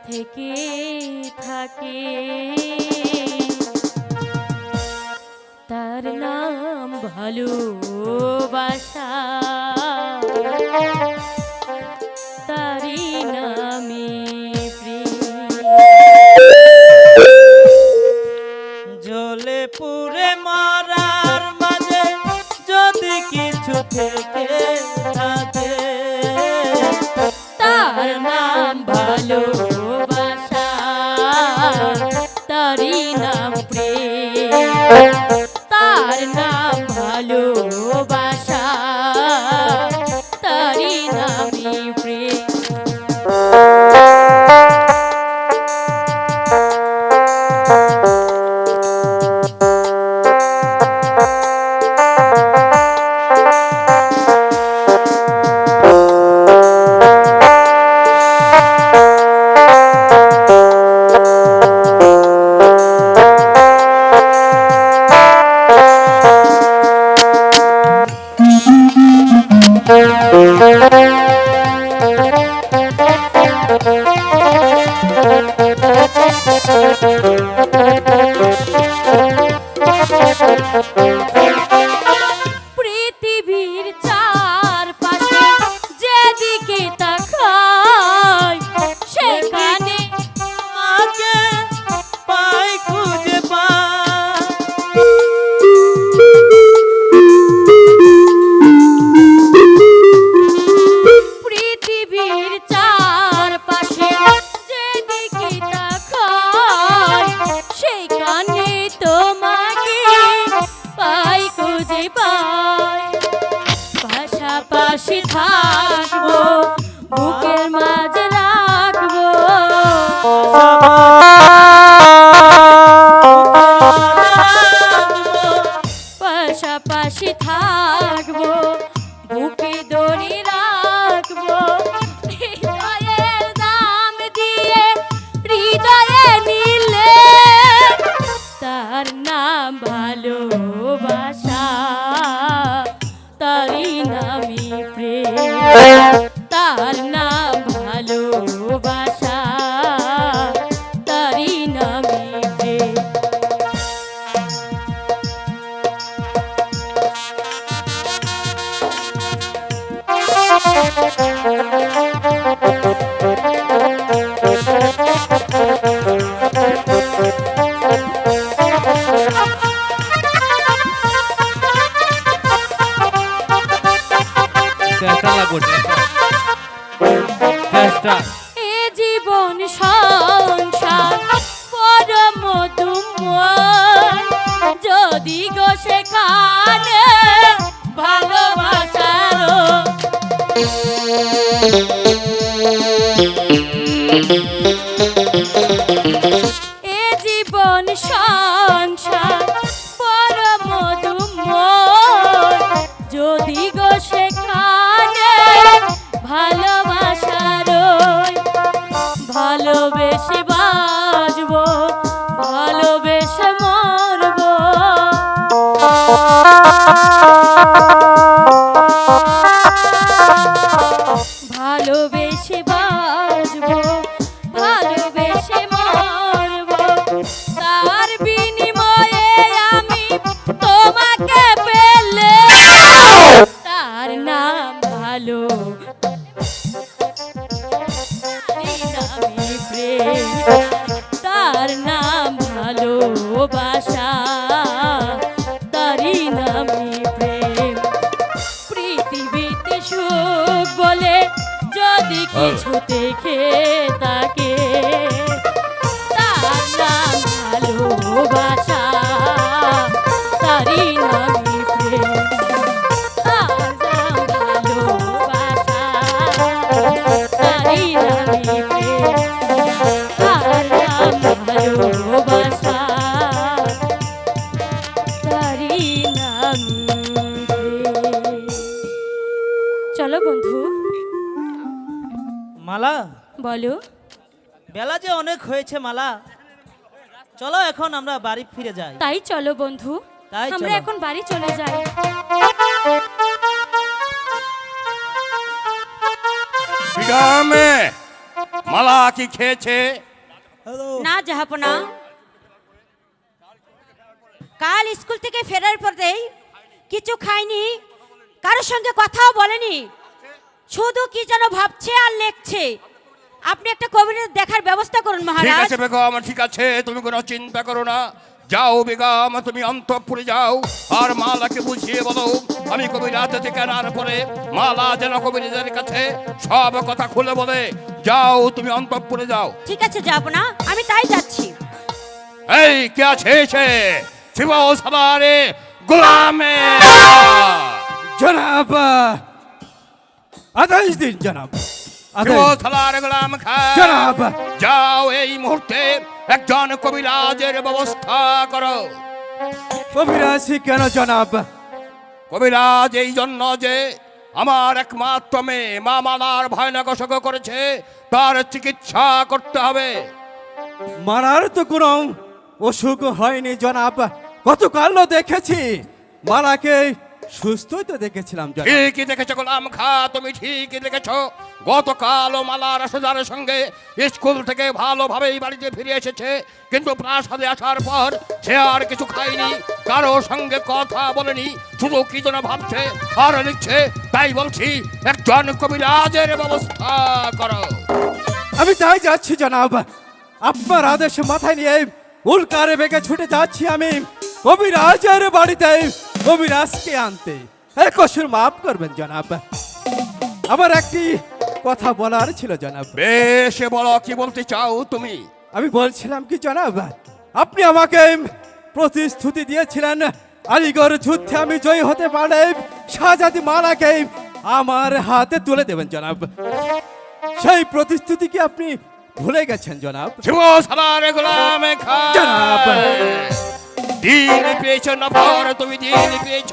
থেকে থাকে, তার নাম ভালোবাসা, তারই নামে জ্বলে পুড়ে মরার মাঝে যদি কিছু থেকে থাকে, তার নাম ভালোবাসা, তারই নাম প্রেম, তার নাম ভালোবাসা, তারই নামই প্রেম। থাকবো, বুকে দড়ি রাখবো, হৃদয়ের দাম দিয়ে হৃদয়ে নিলে তার নাম ভালোবাসা, তারই নামই প্রেম, তার নাম ভালোবাসা, তারই নামই প্রেম। এ জীবন সংসার পরম দুময়, যদি গো সেখানে ভালোবাসারও এ জীবন সংসার পরম দুময়, যদি গো সেখানে ভালোবাসার ভালোবেসে বাজবো, ভালোবেসে মরবো, ভালোবেসে বাজবো, ভালোবেসে মরবো, তার বিনিময়ে আমি তোমাকে পেলে তার নাম ভালো, নামই প্রেম, তার নাম ভালোবাসা, তারই নামই প্রেম। পৃথিবীতে সুখ বলে যদি কিছু দেখে তাকে, তার নাম ভালোবাসা, তারই নামই প্রেম, তার নাম ভালোবাসা, তারই নামই প্রেম, তার নাম ভালোবাসা, তারই নামই প্রেম। চলো বন্ধু। মালা, বলো। বেলা যে অনেক হয়েছে মালা, চলো এখন আমরা বাড়ি ফিরে যাই। তাই চলো বন্ধু, তাই আমরা চলো। এখন বাড়ি চলে যাই। বিরামে মালা কি খেয়েছে? না জাহাপনা, কাল স্কুল থেকে ফেরার পরেই কিছু খায়নি, কারোর সঙ্গে কথাও বলেনি, শুধু কি যেন ভাবছে আর লেখছে। আপনি একটা কবির দেখার ব্যবস্থা করুন ঠিক মহারাজ। আছে বেগম, ঠিক আছে, তুমি কোনো চিন্তা করো না। যাও বেগম, তুমি অন্তঃপুরে যাও আর মালাকে বুঝিয়ে বলো আমি কবিরাজ থেকে আনার পরে মালা যেন কবিরাজের কাছে সব কথা খুলে বলে। যাও তুমি অন্তঃপুরে যাও। ঠিক আছে জাহাপনা, আমি তাই যাচ্ছি। এই কে আছে এসে? শিব সালারে গোলামে জনাব, আদেশ দিন জনাব, শিব আদেশ। সালারে গোলাম খা। জনাব, যাও এই মুহূর্তে একজন কবিরাজের ব্যবস্থা করো। কবিরাজি কেন জনাব? কবিরাজ এই জন্য যে আমার একমাত্র মেয়ে মা মালার ভয়ানক অসুখ করেছে, তার চিকিৎসা করতে হবে। মারার তো কোনো অসুখ হয়নি জনাব, গতকালও দেখেছি মালাকে সুস্থই তো দেখেছিলাম জনাব। ঠিকই দেখেছো গোলাম খা, তুমি ঠিকই দেখেছো। গতকাল মালার সোজার সঙ্গে স্কুল থেকে ভালোভাবেই বাড়িতে ফিরে এসেছে, কিন্তু প্রাসাদে আসার পর সে আর কিছু খায়নি, কারো সঙ্গে কথা বলেনি, শুধু কি যেন ভাবছে আর লিখছে। তাই বলছি একজন কবিরাজের ব্যবস্থা করো। আমি তাই যাচ্ছি জনাব, আপনার আদেশ মাথায় নিয়ে উল্কারে বেগে ছুটে যাচ্ছি আমি কবিরাজের বাড়িতে কবিরাজকে আনতে। এই কসুর মাফ করবেন জনাব, আমার একটি কথা বলার ছিল জনাব। বেশ বলো, কি বলতে চাও তুমি? আমি বলছিলাম কি জনাব, আপনি আমাকে প্রতিশ্রুতি দিয়েছিলেন আলিগড় যুদ্ধে আমি জয়ী হতে পারলে শাহজাদি মালাকে আমার হাতে তুলে দেবেন জনাব। সেই প্রতিশ্রুতি কি আপনি ভুলে গেছেন জনাব? শিব সালারে গোলাম খা। জনাব। দিন পেয়েছ নফর, তুমি দিন পেয়েছ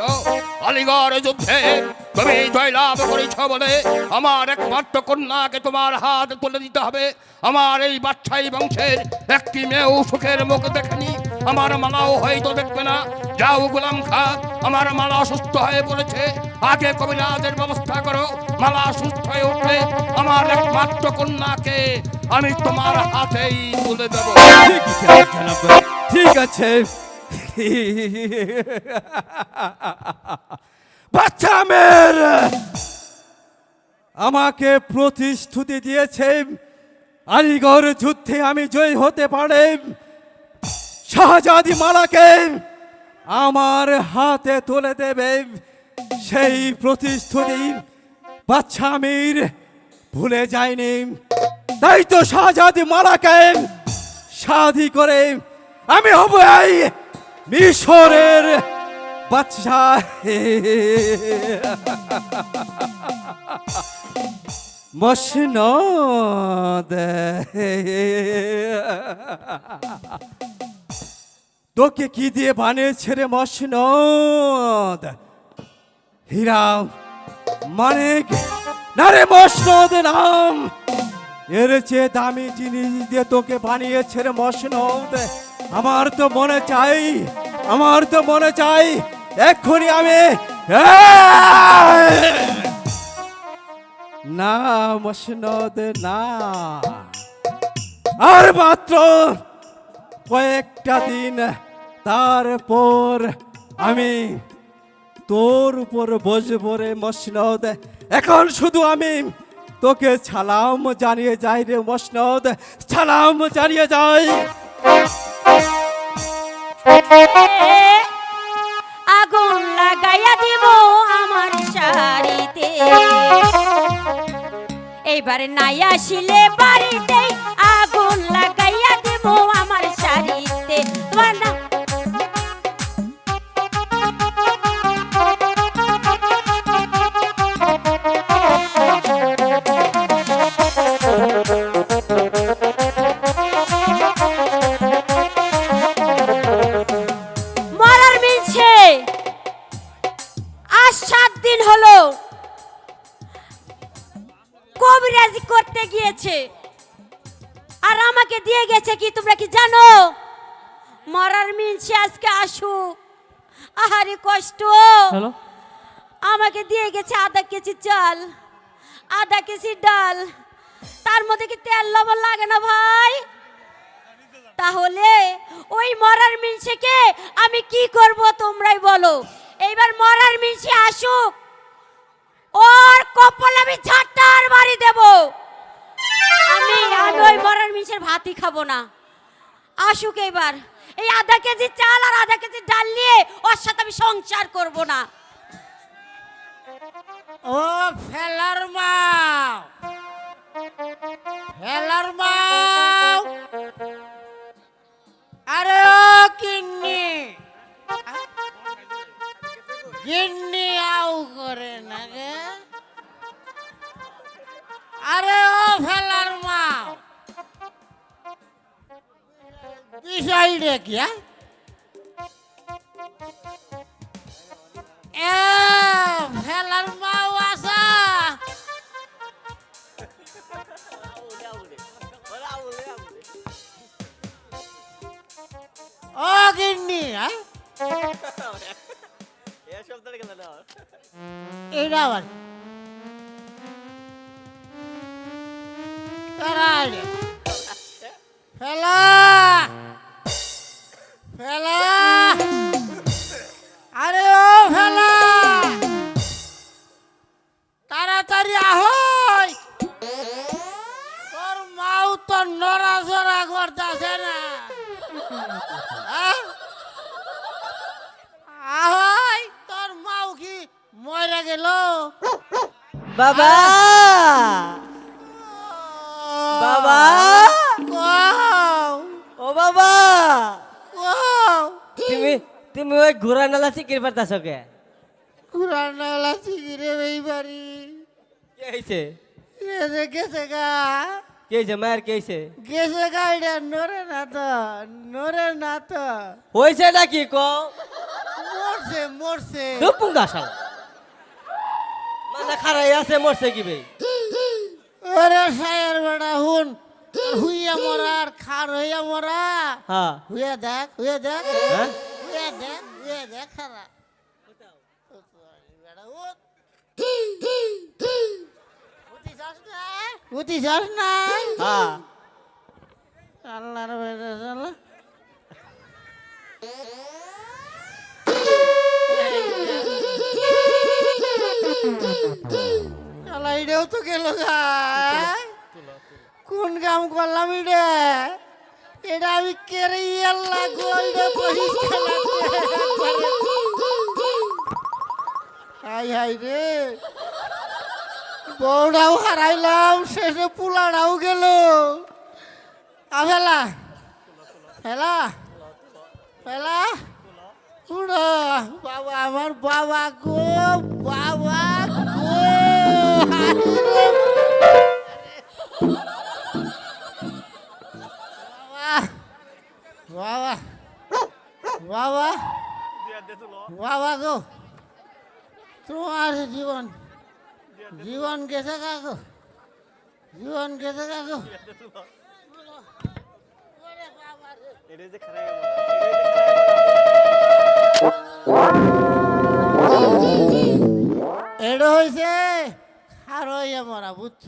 আলিগড় যুদ্ধে, তুমি জয়লাভ করেছ বলে আমার একমাত্র কন্যাকে তোমার হাত তুলে দিতে হবে। আমার এই বাদশাহী বংশের একটি মেয়েও সুখের মুখ দেখেনি, আমার মালাও হয়তো দেখবে না। যাও গোলাম খা, আমার মালা অসুস্থ হয়ে পড়েছে, আগে কবিরাজের ব্যবস্থা করো। মালা সুস্থ হয়ে উঠলে আমার একমাত্র কন্যাকে আমি তোমার হাতেই তুলে দেবো। ঠিক আছে। বাচ্চা আমের আমাকে প্রতিশ্রুতি দিয়েছে আলিগড় যুদ্ধে আমি জয় হতে পারে শাহজাদি মালাকে আমার হাতে তুলে দেবে। সেই প্রতিশ্রুতি বাচ্চা আমির ভুলে যায়নি, তাই তো শাহজাদি মালাকে শাদি করে আমি হব এই মিশরের বাদশা। মসনদ তোকে কি দিয়ে বানিয়েছে রে মসনদ? হীরা মানিক না রে মসনদ নাম, এর চেয়ে দামি জিনিস দিয়ে তোকে বানিয়েছে রে মসনদ। আমার তো মনে চাই এক্ষুনি আমি না মসনদ না, আর মাত্র কয়েকটা দিন, তারপর আমি তোর উপর বসবো রে মসনদ। এখন শুধু আমি তোকে সালাম জানিয়ে যাই রে মসনদ, সালাম জানিয়ে যাই। আগুন লাগাইয়া দিব আমার শাড়িতে, এইবারে নাই আসিলে বাড়িতে আগুন লাগাইয়া দিব আমার শাড়িতে। তোমার না মরার মিলছে আজ 7 দিন হলো কবিরাজি করতে গিয়েছে, আর আমাকে দিয়ে গেছে কি তোমরা কি জানো? মরার মিলছে আজকে আসুক। আহারে কষ্ট, হ্যালো, আমাকে দিয়ে গেছে আধা কেজি চাল, আধা কেজি ডাল, তার মধ্যে কি তেল লবণ লাগে না ভাই? তাহলে ওই মরার মিনসেকে আমি কি করব তোমরাই বলো। এইবার মরার মিনসে আসুক, ওর কপালে আমি ঝাঁটার বাড়ি দেব। আমি ওই মরার মিনসের ভাতই খাবো না। আসুক এইবার, এই আধা কেজি চাল আর আধা কেজি ডাল নিয়ে ওর সাথে আমি সংসার করব না। ও ফেলার মাও, ফেলার মাও, আরে ও কিন্নি, গিন্নি আউ করে না গে। আরে ও ফেলার মাও, বিষয়টা কি? ফেলার মাও আসা, ও গিন্নি, এইটা আবার ফেলা ফেলা, আরে ও ফেলা, তাড়াতাড়ি আহই, তোর মাও তো নড়াচড়া করতেছে না। আহই, তোর মাও কি মরে গেল? বাবা, বাবা, ও বাবা, তুমি ওই ঘোড়া নালা চিকির পারতাছ কে? ঘুরানালা চিকিরে এই বাড়ি কি হয়েছে? গেছে গা। কেছে মায়ের কেছে গেছে গাইডা নরে না তো হয়েছে নাকি কও মরছে দুপুঙ্গা শালা মানে খারাই আছে মরছে কি বে ওরে সায়ের বেটা হুন হুইয়া মরা আর খার হইয়া মরা হ্যাঁ হুইয়া দেখ হ্যাঁ হুইয়া দেখ খারা উঠি যাস না হ্যাঁ আল্লাহর বেটা শালা শালা এটাও তো গেল গা কোন কাম করলাম এটা আমি কেড়ে আল্লাহ গো এটা পরিষ্কার হাই হাই রে বউটাও হারাইলাম শেষে পোলাটাও গেল আবেলা হেলা হেলা উড়ো বাবা আমার বাবা গো বাবা গো বাবা বাবা বাবা গো তোমার জীবন গেছে কাকু জীবন গেছে কাকু এটা হয়েছে হারইয়া মরা বুঝছ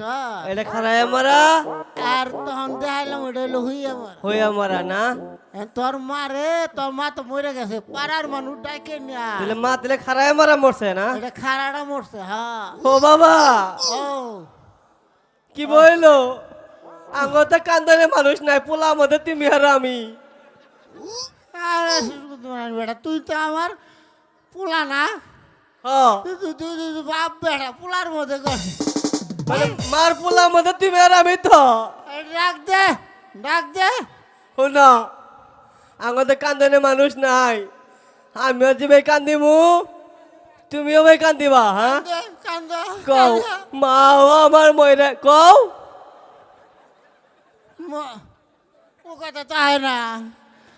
এটা খারাই মারা আর তখন দেখাইলাম ওটা হইলো হুইয়া মরা হইয়া মারা না তোর মা তো মরে গেছে পাড়ার মানুষ ডাকে না তাহলে মা তাহলে খারাই মারা মরছে না এটা খারাটা মরছে হ্যাঁ ও বাবা ও কি বইলো আঙ্গতে কান্দনে মানুষ নাই পোলা মধ্যে তুমি আর আমি আরে বেটা তুই তো আমার পোলা না হ্যাঁ তুই বাপ বেটা পোলার মধ্যে কর মানে মার পোলা মধ্যে তুমি আর আমি তো ডাক দে শোনা আঙ্গতে কান্দনে মানুষ নাই আমিও যে ভাই কান্দিমু তুমিও ভাই কান্দিবা হ্যাঁ কান্দ কও মাও আমার ময়রা কও ও কথা তো হয় না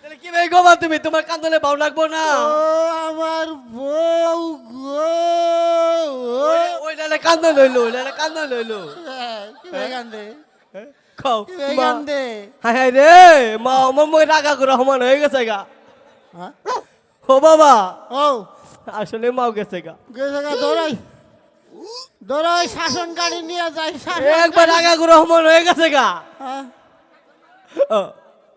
তাহলে কি ভাই গোবা তুমি তোমার কান্দনে ভাও লাগবো না ও আমার বউ গো ওইটা কান্দন লইলো ওইটা কান্দন লইলো কি ভাই কান্দে কও কি ভাই কান্দে হায় হায় রে মা আমার মই রাগা করে সমান হয়ে গেছে গা হ্যাঁ? ও বাবা ও আসলে মাও গেছে গা গেছে গা দৌড়াই শাসন গাড়ি নিয়ে যাই একবার রাগা করে সমান হয়ে গেছে গা হ্যাঁ?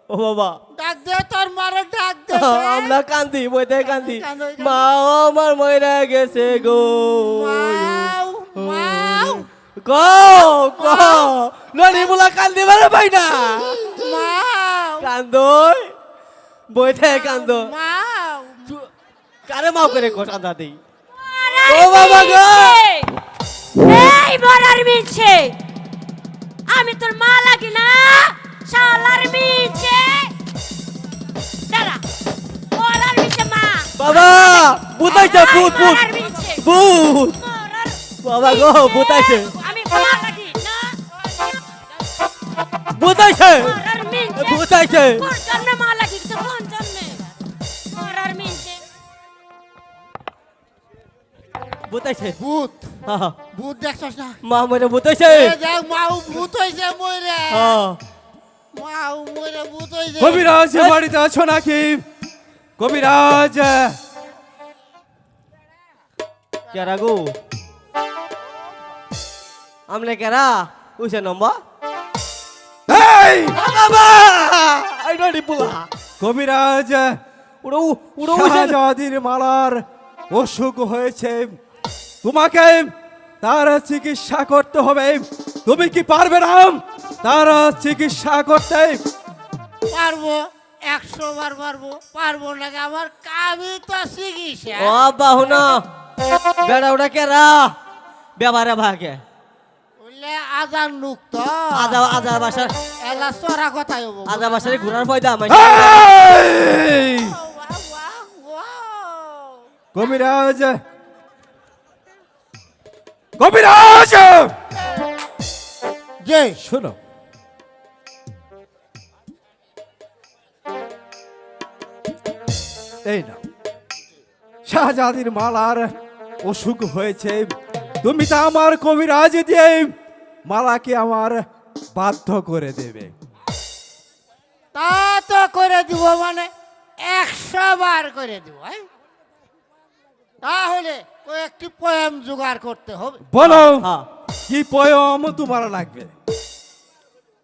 ও বাবা ডাক দে তোর মারে ডাক দে আমরা কান্দি বইতে কান্দি কান্দো, কান্দো। মা আমার ময়রা গেছে গো মাও মাও কও ননি বলা কান্দি বারে ভাই না মাও কান্দই বইতে কান্দ মাও কারে মাও করে কোটাদা দেই ও বাবা গো এই মরার মিছে আমি তোর মা লাগি না শালার মিছে দাঁড়া মরার মিছে মা বাবা বুতাইছে ভূত ভূত মরার মিছে ভূত মরার বাবা গো বুতাইছে আমি মা লাগি না বুতাইছে মরার মিছে বুতাইছে কোন জন্মে মা লাগি তো কোন জন্মে মরার মিছে বুতাইছে ভূত হ্যাঁ ভূত দেখছস না মা মরে বুতাইছে এ দেখ মাও ভূত হইছে মইরে হ্যাঁ মাও মইরে ভূত হইছে কবিরাজ বাড়িতে আছো নাকি কবিরাজ কেরা গো আমলে কেরা উইছে নম্বর এই বাবা আই ননি পুলা কবিরাজ উড়ো উড়ো উইছে শাহজাদির মালার অসুখ হয়েছে তোমাকে তার চিকিৎসা করতে হবে তুমি কি পারবে না তার চিকিৎসা করতে পারবো 100 বার পারবো না আমার কামই তো চিকিৎসা ও বাহুনা বেড়া উড়া কেরা বেবারে ভাগে বললে আজান লোক তো আজা আজা বাসা এলা সরা কথাই হবো আজা বাসারে ঘুরার পয়দা মাই এই! কবিরাজ কবিরাজ যে শোনো এই না, শাহজাদির মালার অসুখ হয়েছে, তুমি তা আমার কবিরাজ দিয়ে মালাকে আমার বাধ্য করে দেবে। তা তো করে দিব, মানে 100 বার করে দিব। তাহলে কয়েকটি পোয়েম জোগাড় করতে হবে। বলো হ্যাঁ। কি পয়ম তোমার লাগবে?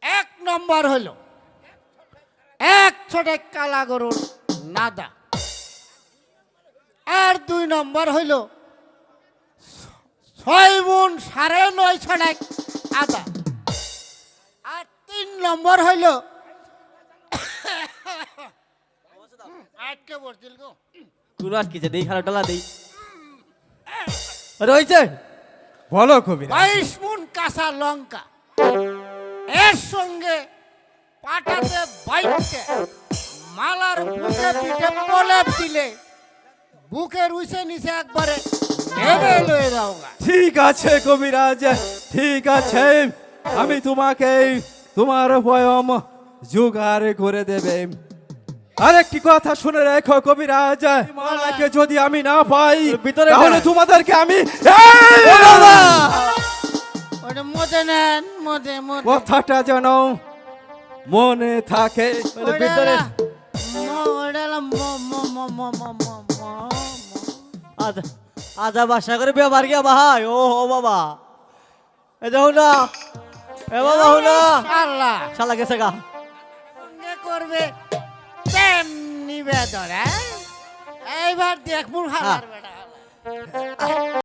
1 নম্বর হলো এক ছোট কালা গরুর নাদা, আর 2 নম্বর হইল 6 গুণ 9.5 ছড়াক আদা, আর 3 নম্বর হইল আটকে বসছিল গো, কোন আর কিছু দেই, খারাপ ডালা দেই রয়েছে। বলো কবিরাজ। 22 মুন কাঁচা লঙ্কা, এর সঙ্গে পাটাতে বাইটে মালার বুকে পিঠে প্রলেপ দিলে বুকের উইসে নিচে একবারে নেবে লয়ে যাওগা। ঠিক আছে কবিরাজ, ঠিক আছে, আমি তোমাকে তোমার পয়ম জোগাড় করে দেবে। আরেকটি কথা শুনে রেখো কবিরাজ, মালাকে যদি আমি না পাই ভিতরে তাহলে না। তোমাদেরকে আমি ওটা মজে নেন, মজে মজে কথাটা যেন মনে থাকে। ভিতরে আজ আজা বাসা করে বিয়ে গিয়া ভাই। ও ও বাবা, এই দেখো না, এ বাবা হলো আল্লাহ শালা গেছে গা। সঙ্গে করবে তেমনি বেদর। এইবার দেখ মুর হালার বেটা।